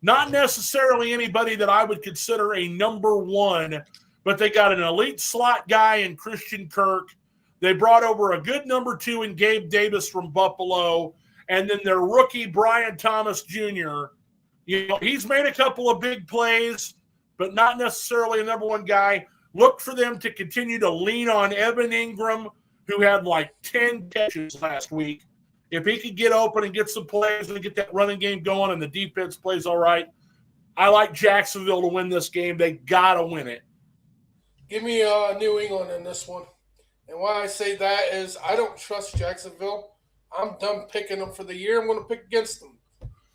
not necessarily anybody that I would consider a number one, but they got an elite slot guy in Christian Kirk. They brought over a good number two in Gabe Davis from Buffalo, and then their rookie, Brian Thomas Jr. He's made a couple of big plays, but not necessarily a number one guy. Look for them to continue to lean on Evan Ingram, who had like 10 catches last week. If he could get open and get some plays and get that running game going and the defense plays all right, I like Jacksonville to win this game. They got to win it. Give me New England in this one. And why I say that is I don't trust Jacksonville. I'm done picking them for the year. I'm going to pick against them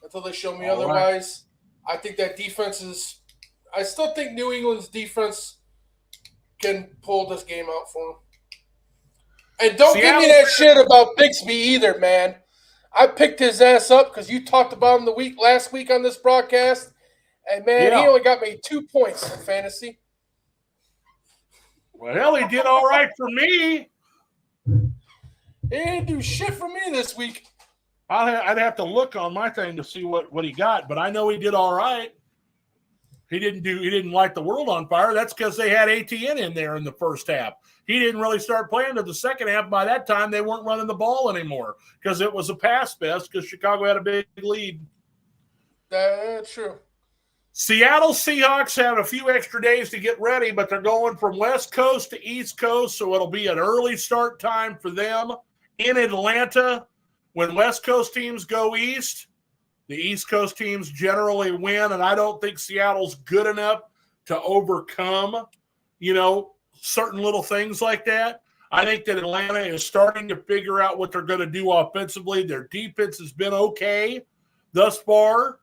until they show me all otherwise. Right. I think that defense is – I still think New England's defense can pull this game out for them. And don't give me that shit about Bixby either, man. I picked his ass up because you talked about him last week on this broadcast. And, man, he only got me 2 points in fantasy. Well, hell, he did all right for me. He didn't do shit for me this week. I'd have to look on my thing to see what he got, but I know he did all right. He didn't light the world on fire. That's because they had ATN in there in the first half. He didn't really start playing until the second half. By that time, they weren't running the ball anymore because it was a pass fest because Chicago had a big lead. That's true. Seattle Seahawks have a few extra days to get ready, but they're going from West Coast to East Coast, so it'll be an early start time for them in Atlanta. When West Coast teams go east, the East Coast teams generally win, and I don't think Seattle's good enough to overcome, certain little things like that. I think that Atlanta is starting to figure out what they're going to do offensively. Their defense has been okay thus far.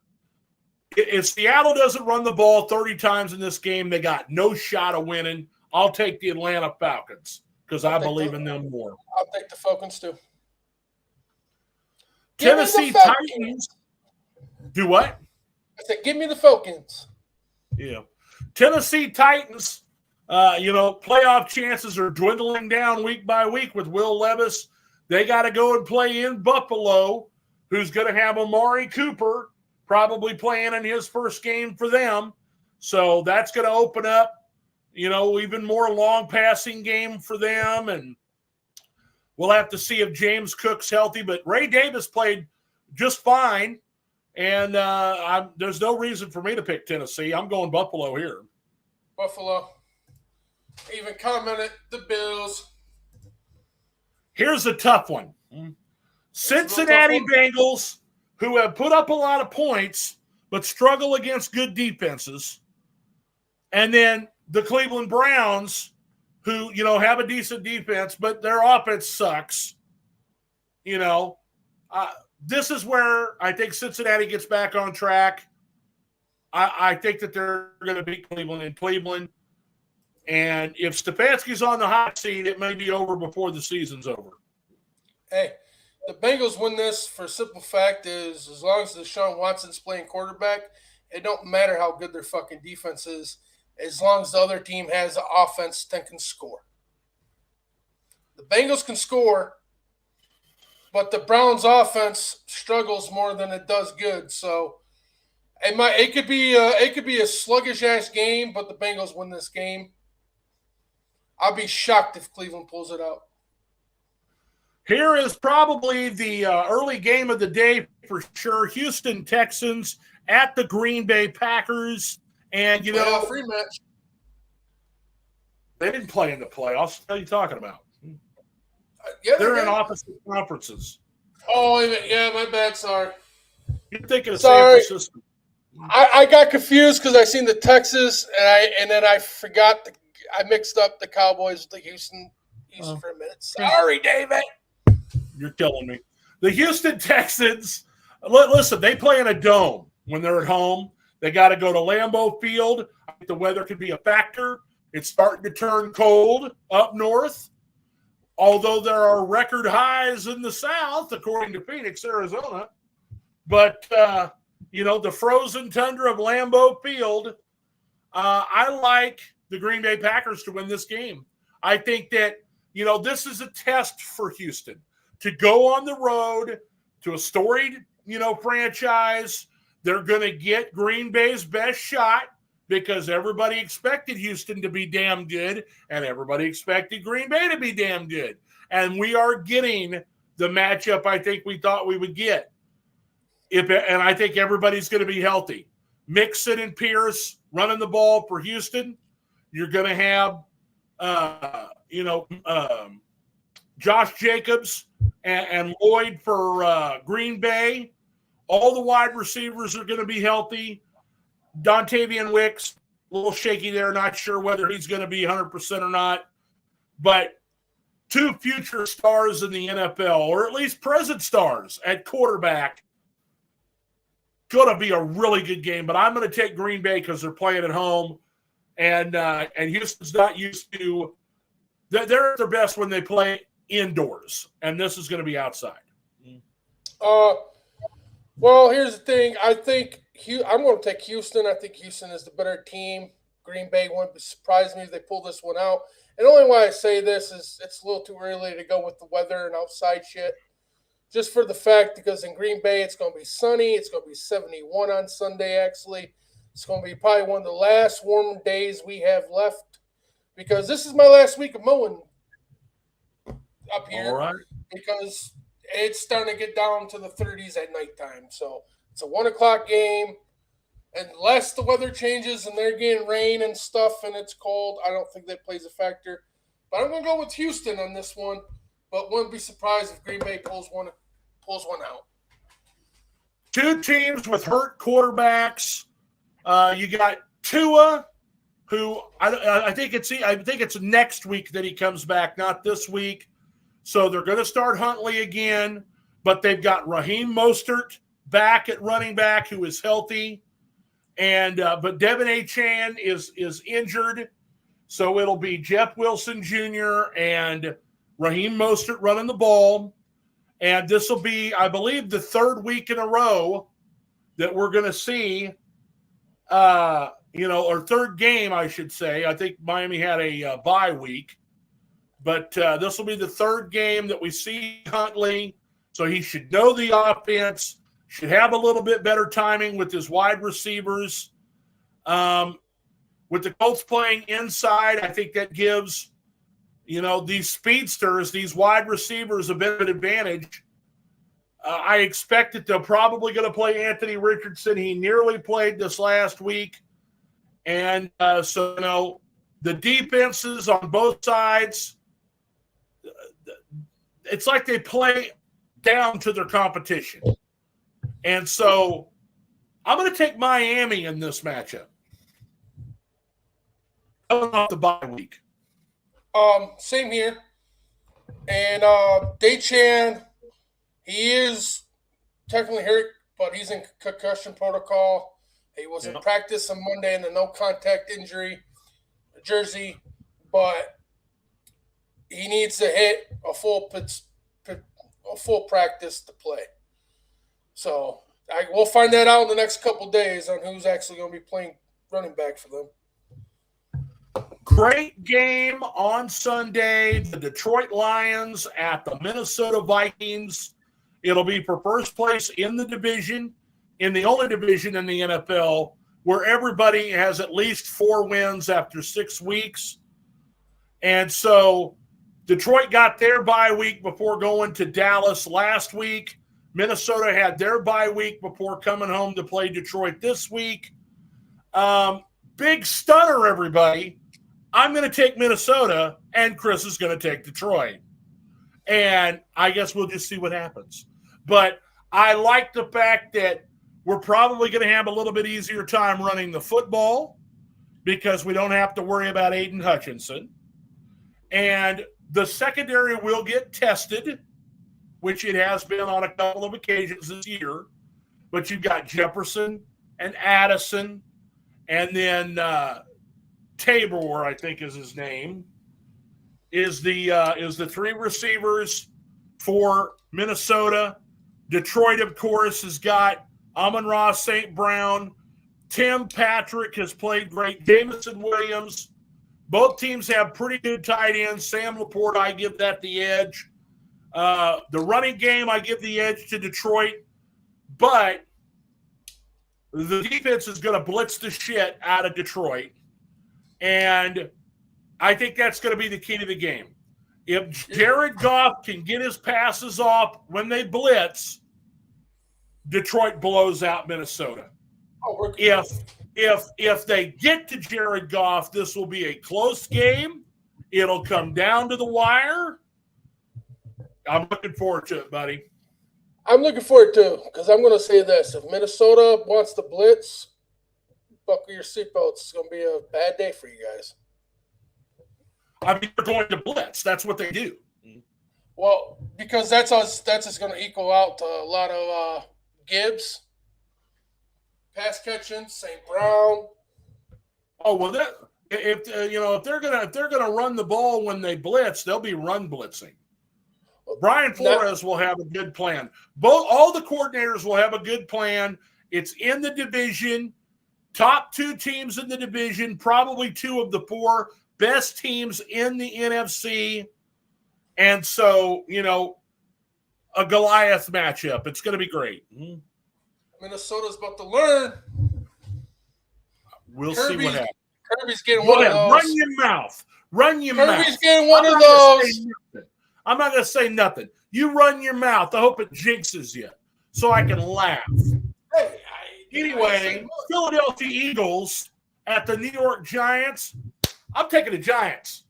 If Seattle doesn't run the ball 30 times in this game, they got no shot of winning. I'll take the Atlanta Falcons because I believe in them more. I'll take the Falcons too. Tennessee Titans. Do what? I said, give me the Falcons. Yeah. Tennessee Titans, playoff chances are dwindling down week by week with Will Levis. They got to go and play in Buffalo, who's going to have Amari Cooper probably playing in his first game for them. So that's going to open up, even more long passing game for them. And we'll have to see if James Cook's healthy. But Ray Davis played just fine. And there's no reason for me to pick Tennessee. I'm going Buffalo here. Buffalo. Even commented the Bills. Here's a tough one. Cincinnati Bengals, who have put up a lot of points but struggle against good defenses. And then the Cleveland Browns, who, have a decent defense, but their offense sucks. This is where I think Cincinnati gets back on track. I think that they're going to beat Cleveland in Cleveland. And if Stefanski's on the hot seat, it may be over before the season's over. Hey, the Bengals win this for a simple fact is as long as Deshaun Watson's playing quarterback, it don't matter how good their fucking defense is, as long as the other team has an offense that can score. The Bengals can score, but the Browns' offense struggles more than it does good. So it could be a sluggish ass game, but the Bengals win this game. I'll be shocked if Cleveland pulls it out. Here is probably the early game of the day for sure. Houston Texans at the Green Bay Packers. And, free match. They didn't play in the playoffs. What are you talking about? They're in opposite conferences. Oh, yeah, my bad. Sorry. You're thinking of San Francisco. I got confused because I seen the Texas, and then I forgot I mixed up the Cowboys with the Houston for a minute. Sorry, David. You're killing me. The Houston Texans, listen, they play in a dome when they're at home. They got to go to Lambeau Field. I think the weather could be a factor. It's starting to turn cold up north, although there are record highs in the south, according to Phoenix, Arizona. But, the frozen tundra of Lambeau Field, I like the Green Bay Packers to win this game. I think that, this is a test for Houston to go on the road to a storied, franchise. They're going to get Green Bay's best shot because everybody expected Houston to be damn good and everybody expected Green Bay to be damn good. And we are getting the matchup I think we thought we would get. And I think everybody's going to be healthy. Mixon and Pierce running the ball for Houston. You're going to have, Josh Jacobs and Lloyd for Green Bay. All the wide receivers are going to be healthy. Dontavian Wicks, a little shaky there. Not sure whether he's going to be 100% or not. But two future stars in the NFL, or at least present stars at quarterback. Going to be a really good game. But I'm going to take Green Bay because they're playing at home. And Houston's not used to – they're at their best when they play indoors. And this is going to be outside. Well, here's the thing. I think I'm going to take Houston. I think Houston is the better team. Green Bay wouldn't surprise me if they pull this one out. And the only why I say this is it's a little too early to go with the weather and outside shit. Just for the fact, because in Green Bay, it's going to be sunny. It's going to be 71 on Sunday, actually. It's going to be probably one of the last warm days we have left because this is my last week of mowing up here. All right. Because it's starting to get down to the 30s at nighttime. So it's a 1 o'clock game. Unless the weather changes and they're getting rain and stuff and it's cold, I don't think that plays a factor. But I'm going to go with Houston on this one. But wouldn't be surprised if Green Bay pulls one out. Two teams with hurt quarterbacks. You got Tua, who I think it's next week that he comes back, not this week. So they're going to start Huntley again, but they've got Raheem Mostert back at running back, who is healthy, and but Devin Achane is injured, so it'll be Jeff Wilson Jr. and Raheem Mostert running the ball, and this will be, I believe, the third week in a row that we're going to see. Or third game, I should say. I think Miami had a bye week, but this will be the third game that we see Huntley. So he should know the offense, should have a little bit better timing with his wide receivers. With the Colts playing inside, I think that gives, these speedsters, these wide receivers a bit of an advantage. I expect that they're probably going to play Anthony Richardson. He nearly played this last week. And the defenses on both sides, it's like they play down to their competition. And so I'm going to take Miami in this matchup. Coming off the bye week. Same here. And Daychan, he is technically hurt, but he's in concussion protocol. He was in practice on Monday in the no-contact injury jersey, but he needs to hit a full practice to play. So we'll find that out in the next couple days on who's actually going to be playing running back for them. Great game on Sunday. The Detroit Lions at the Minnesota Vikings. It'll be for first place in the division, in the only division in the NFL where everybody has at least 4 wins after 6 weeks. And so Detroit got their bye week before going to Dallas last week. Minnesota had their bye week before coming home to play Detroit this week. Big stunner, everybody. I'm going to take Minnesota, and Chris is going to take Detroit. And I guess we'll just see what happens. But I like the fact that we're probably going to have a little bit easier time running the football because we don't have to worry about Aiden Hutchinson. And the secondary will get tested, which it has been on a couple of occasions this year. But you've got Jefferson and Addison, and then Tabor, I think is his name, is the three receivers for Minnesota. Detroit, of course, has got Amon-Ra St. Brown. Tim Patrick has played great. Jameson Williams. Both teams have pretty good tight ends. Sam Laporte, I give that the edge. The running game, I give the edge to Detroit. But the defense is going to blitz the shit out of Detroit. And I think that's going to be the key to the game. If Jared Goff can get his passes off when they blitz, Detroit blows out Minnesota. If they get to Jared Goff, this will be a close game. It'll come down to the wire. I'm looking forward to it, buddy. I'm looking forward to, because I'm going to say this. If Minnesota wants to blitz, buckle your seatbelts. It's going to be a bad day for you guys. I mean, they're going to blitz. That's what they do. Well, because that's just going to equal out to a lot of Gibbs, pass catching, St. Brown. Oh well, if they're gonna run the ball when they blitz, they'll be run blitzing. Brian Flores will have a good plan. All the coordinators will have a good plan. It's in the division. Top two teams in the division, probably two of the four best teams in the NFC. And so, a Goliath matchup. It's going to be great. Minnesota's about to learn. We'll see what happens. Kirby's getting one of those. Run your mouth. Kirby's getting one of those. I'm not going to say nothing. You run your mouth. I hope it jinxes you so I can laugh. Hey, anyway, Philadelphia Eagles at the New York Giants. I'm taking the Giants.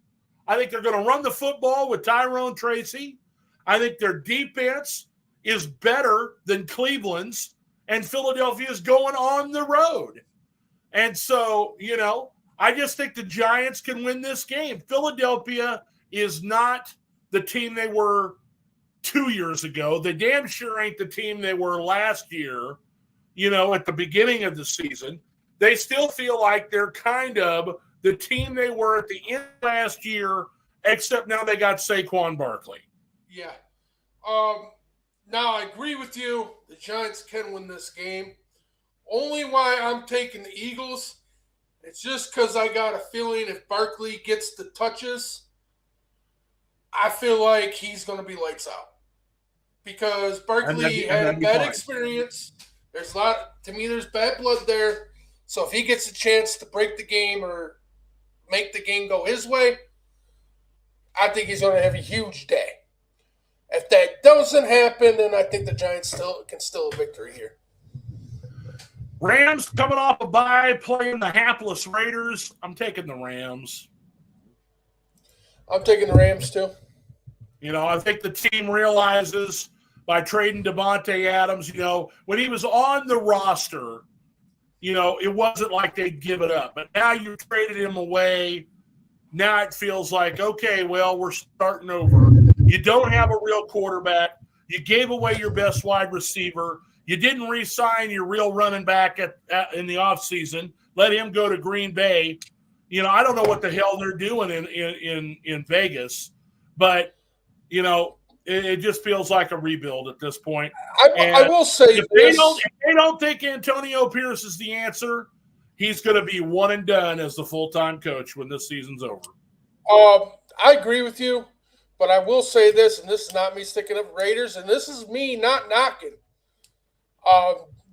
I think they're going to run the football with Tyrone Tracy. I think their defense is better than Cleveland's, and Philadelphia is going on the road. And so, I just think the Giants can win this game. Philadelphia is not the team they were 2 years ago. They damn sure ain't the team they were last year, at the beginning of the season. They still feel like they're kind of the team they were at the end of last year, except now they got Saquon Barkley. Yeah. Now I agree with you. The Giants can win this game. Only why I'm taking the Eagles, it's just because I got a feeling if Barkley gets the touches, I feel like he's going to be lights out. Because Barkley had bad experience. There's there's bad blood there. So if he gets a chance to break the game or make the game go his way, I think he's going to have a huge day. If that doesn't happen, then I think the Giants can still a victory here. Rams coming off a bye, playing the hapless Raiders. I'm taking the Rams. I'm taking the Rams too. I think the team realizes by trading Devontae Adams, when he was on the roster, it wasn't like they'd give it up. But now you traded him away. Now it feels like, okay, well, we're starting over. You don't have a real quarterback. You gave away your best wide receiver. You didn't re-sign your real running back in the offseason. Let him go to Green Bay. I don't know what the hell they're doing in Vegas, but it just feels like a rebuild at this point. I will say if they don't think Antonio Pierce is the answer, he's going to be one and done as the full-time coach when this season's over. I agree with you, but I will say this, and this is not me sticking up Raiders, and this is me not knocking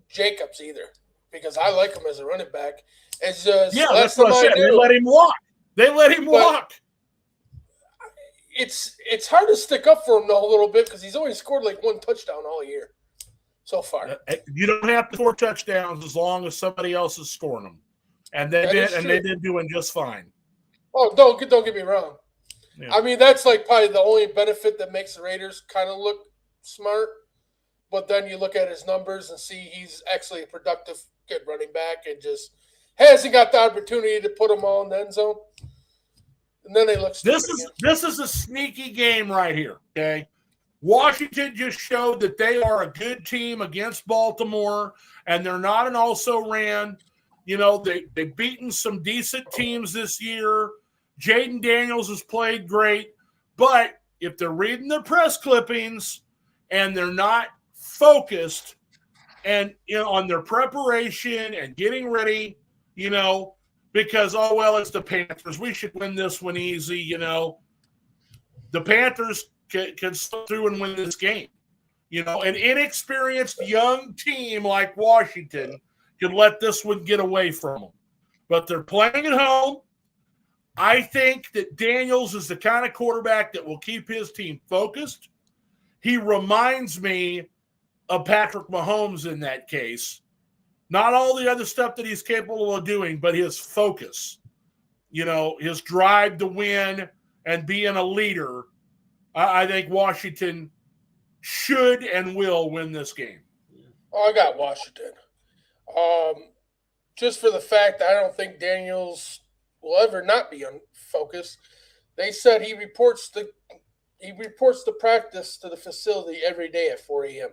Jacobs either, because I like him as a running back. It's just that's what I said. They let him walk. It's hard to stick up for him though a little bit because he's only scored like one touchdown all year so far. You don't have to score touchdowns as long as somebody else is scoring them, and they've been doing just fine. Oh, don't get me wrong. Yeah. I mean, that's like probably the only benefit that makes the Raiders kind of look smart. But then you look at his numbers and see he's actually a productive, good running back, and just hasn't got the opportunity to put them all in the end zone. And then they look stupid This is a sneaky game right here, okay? Washington just showed that they are a good team against Baltimore, and they're not an also-ran. You know, they've beaten some decent teams this year. Jaden Daniels has played great. But if they're reading the press clippings and they're not focused and on their preparation and getting ready, because, oh, well, it's the Panthers. We should win this one easy, The Panthers can slip through and win this game. An inexperienced young team like Washington can let this one get away from them. But they're playing at home. I think that Daniels is the kind of quarterback that will keep his team focused. He reminds me of Patrick Mahomes in that case. Not all the other stuff that he's capable of doing, but his focus, his drive to win and being a leader. I think Washington should and will win this game. Oh, I got Washington. Just for the fact that I don't think Daniels will ever not be on focus. They said he reports the practice to the facility every day at 4 a.m.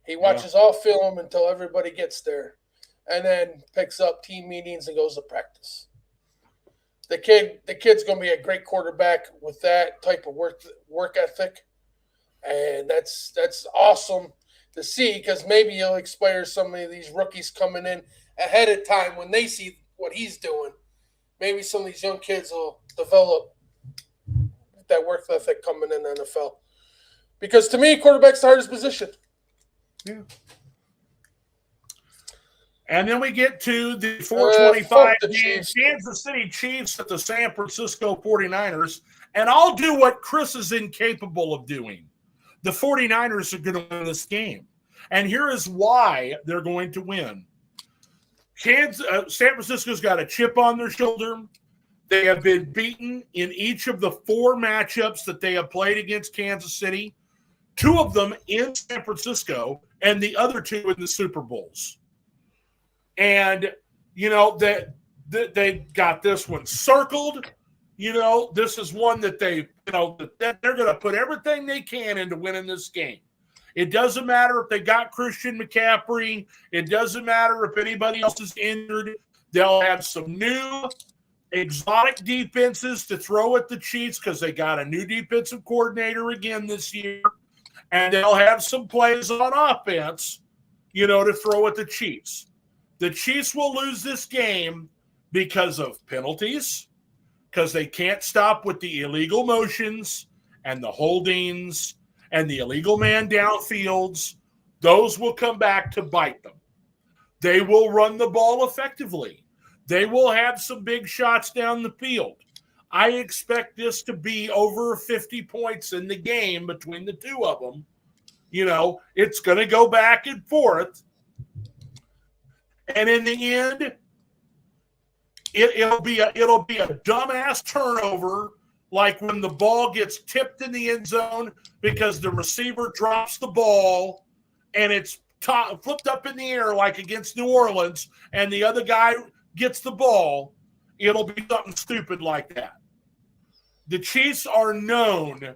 He watches all film until everybody gets there, and then picks up team meetings and goes to practice. The kid's going to be a great quarterback with that type of work ethic, and that's awesome to see, because maybe he'll inspire some of these rookies coming in ahead of time when they see what he's doing. Maybe some of these young kids will develop that work ethic coming in the NFL. Because to me, quarterback's the hardest position. Yeah. And then we get to the 425 game, Kansas City Chiefs at the San Francisco 49ers. And I'll do what Chris is incapable of doing. The 49ers are going to win this game. And here is why they're going to win. San Francisco's got a chip on their shoulder. They have been beaten in each of the 4 matchups that they have played against Kansas City. 2 of them in San Francisco and the other 2 in the Super Bowls. And, they got this one circled. This is one that they're going to put everything they can into winning this game. It doesn't matter if they got Christian McCaffrey. It doesn't matter if anybody else is injured. They'll have some new exotic defenses to throw at the Chiefs because they got a new defensive coordinator again this year. And they'll have some plays on offense, to throw at the Chiefs. The Chiefs will lose this game because of penalties, because they can't stop with the illegal motions and the holdings and the illegal man downfields. Those will come back to bite them. They will run the ball effectively. They will have some big shots down the field. I expect this to be over 50 points in the game between the 2 of them. It's going to go back and forth. And in the end, it'll be a dumbass turnover, like when the ball gets tipped in the end zone because the receiver drops the ball and it's flipped up in the air like against New Orleans, and the other guy gets the ball. It'll be something stupid like that. The Chiefs are known,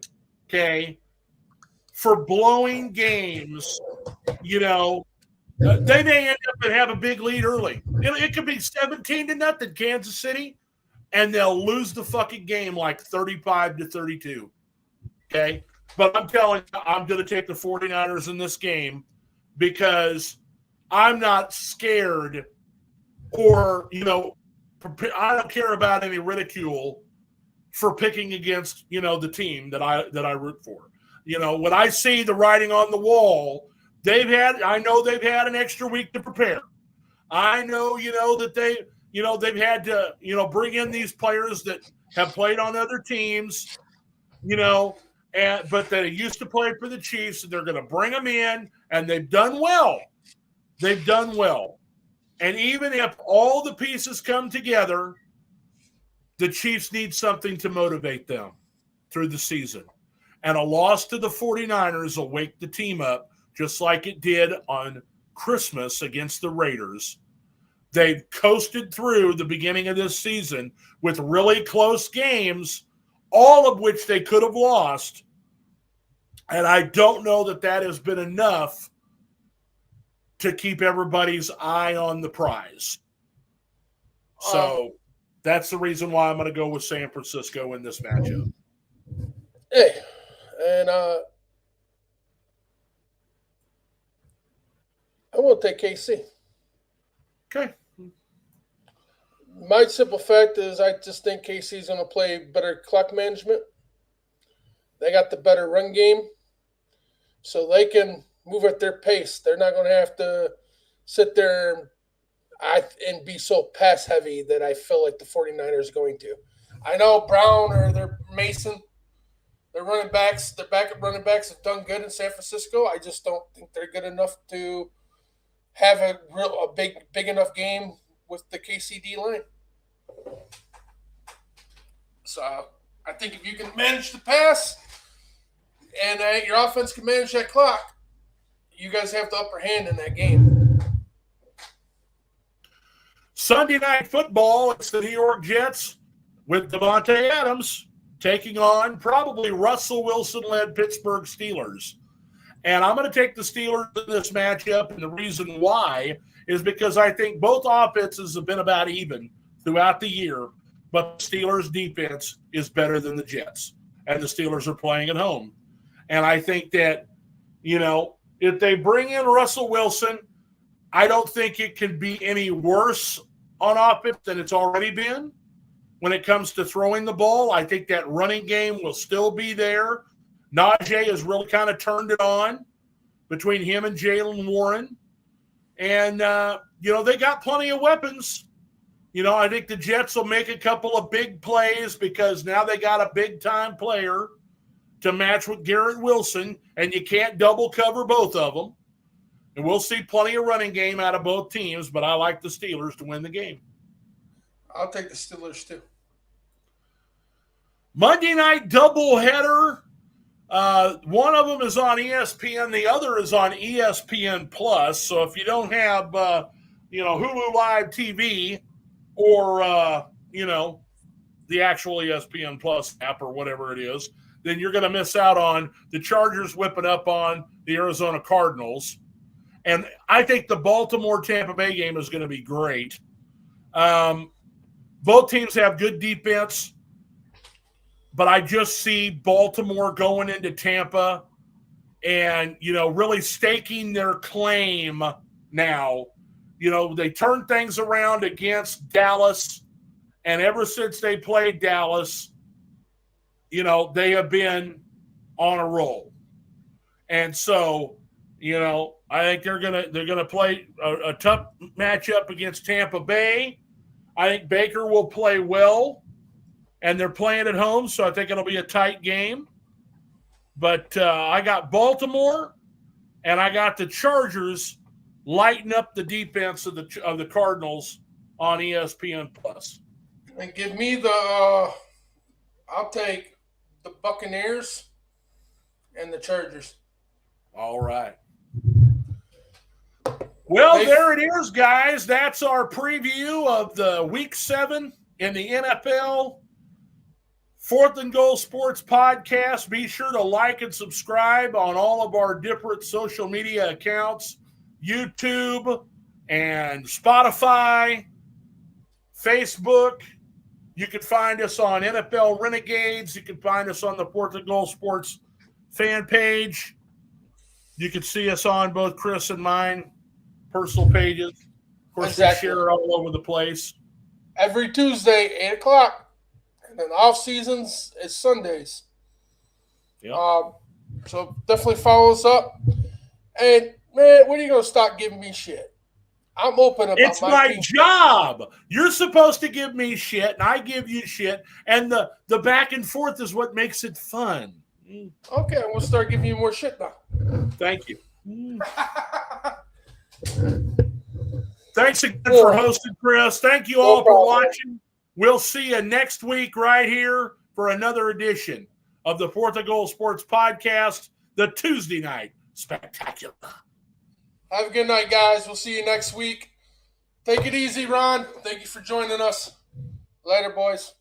for blowing games. They may end up and have a big lead early. It could be 17-0 Kansas City, and they'll lose the fucking game like 35-32. Okay? But I'm telling you, I'm going to take the 49ers in this game because I'm not scared or, I don't care about any ridicule for picking against, the team that I root for. When I see the writing on the wall, I know they've had an extra week to prepare. I know, that they've had to, bring in these players that have played on other teams, but they used to play for the Chiefs, and they're going to bring them in, and they've done well. They've done well. And even if all the pieces come together, the Chiefs need something to motivate them through the season. And a loss to the 49ers will wake the team up, just like it did on Christmas against the Raiders. They've coasted through the beginning of this season with really close games, all of which they could have lost. And I don't know that that has been enough to keep everybody's eye on the prize. So that's the reason why I'm going to go with San Francisco in this matchup. Hey, and I will take KC. Okay. My simple fact is I just think KC is going to play better clock management. They got the better run game, so they can move at their pace. They're not going to have to sit there and be so pass heavy that I feel like the 49ers are going to. I know Brown or their Mason, their running backs, their backup running backs have done good in San Francisco. I just don't think they're good enough to have a big enough game with the KCD line. So I think if you can manage the pass and your offense can manage that clock, you guys have the upper hand in that game. Sunday Night Football, it's the New York Jets with Davante Adams taking on probably Russell Wilson-led Pittsburgh Steelers. And I'm going to take the Steelers in this matchup, and the reason why is because I think both offenses have been about even throughout the year, but the Steelers' defense is better than the Jets, and the Steelers are playing at home. And I think that, if they bring in Russell Wilson, I don't think it can be any worse on offense than it's already been. When it comes to throwing the ball, I think that running game will still be there. Najee has really kind of turned it on between him and Jaylen Warren. And, they got plenty of weapons. I think the Jets will make a couple of big plays because now they got a big-time player to match with Garrett Wilson, and you can't double cover both of them. And we'll see plenty of running game out of both teams, but I like the Steelers to win the game. I'll take the Steelers too. Monday night doubleheader. One of them is on ESPN. The other is on ESPN Plus. So if you don't have, Hulu Live TV or, the actual ESPN Plus app or whatever it is, then you're going to miss out on the Chargers whipping up on the Arizona Cardinals. And I think the Baltimore-Tampa Bay game is going to be great. Both teams have good defense, but I just see Baltimore going into Tampa and, really staking their claim now. They turned things around against Dallas, and ever since they played Dallas, they have been on a roll. And so, I think they're gonna play a tough matchup against Tampa Bay. I think Baker will play well, and they're playing at home, so I think it'll be a tight game. But I got Baltimore, and I got the Chargers lighting up the defense of the Cardinals on ESPN Plus. And give me I'll take the Buccaneers and the Chargers. All right. Well, there it is, guys. That's our preview of the Week 7 in the NFL. 4th and Goal Sports Podcast. Be sure to like and subscribe on all of our different social media accounts, YouTube and Spotify, Facebook. You can find us on NFL Renegades. You can find us on the 4th and Goal Sports fan page. You can see us on both Chris and mine personal pages. Of course, exactly. We share all over the place. Every Tuesday, 8 o'clock. And then off seasons is Sundays. Yep. So definitely follow us up. And, man, when are you going to stop giving me shit? I'm open about it's my job. You're supposed to give me shit, and I give you shit. And the back and forth is what makes it fun. Okay, we'll start giving you more shit now. Thank you. Thanks again for hosting, Chris. Thank you all for watching. We'll see you next week right here for another edition of the 4th and Goal Sports Podcast, the Tuesday Night Spectacular. Have a good night, guys. We'll see you next week. Take it easy, Ron. Thank you for joining us. Later, boys.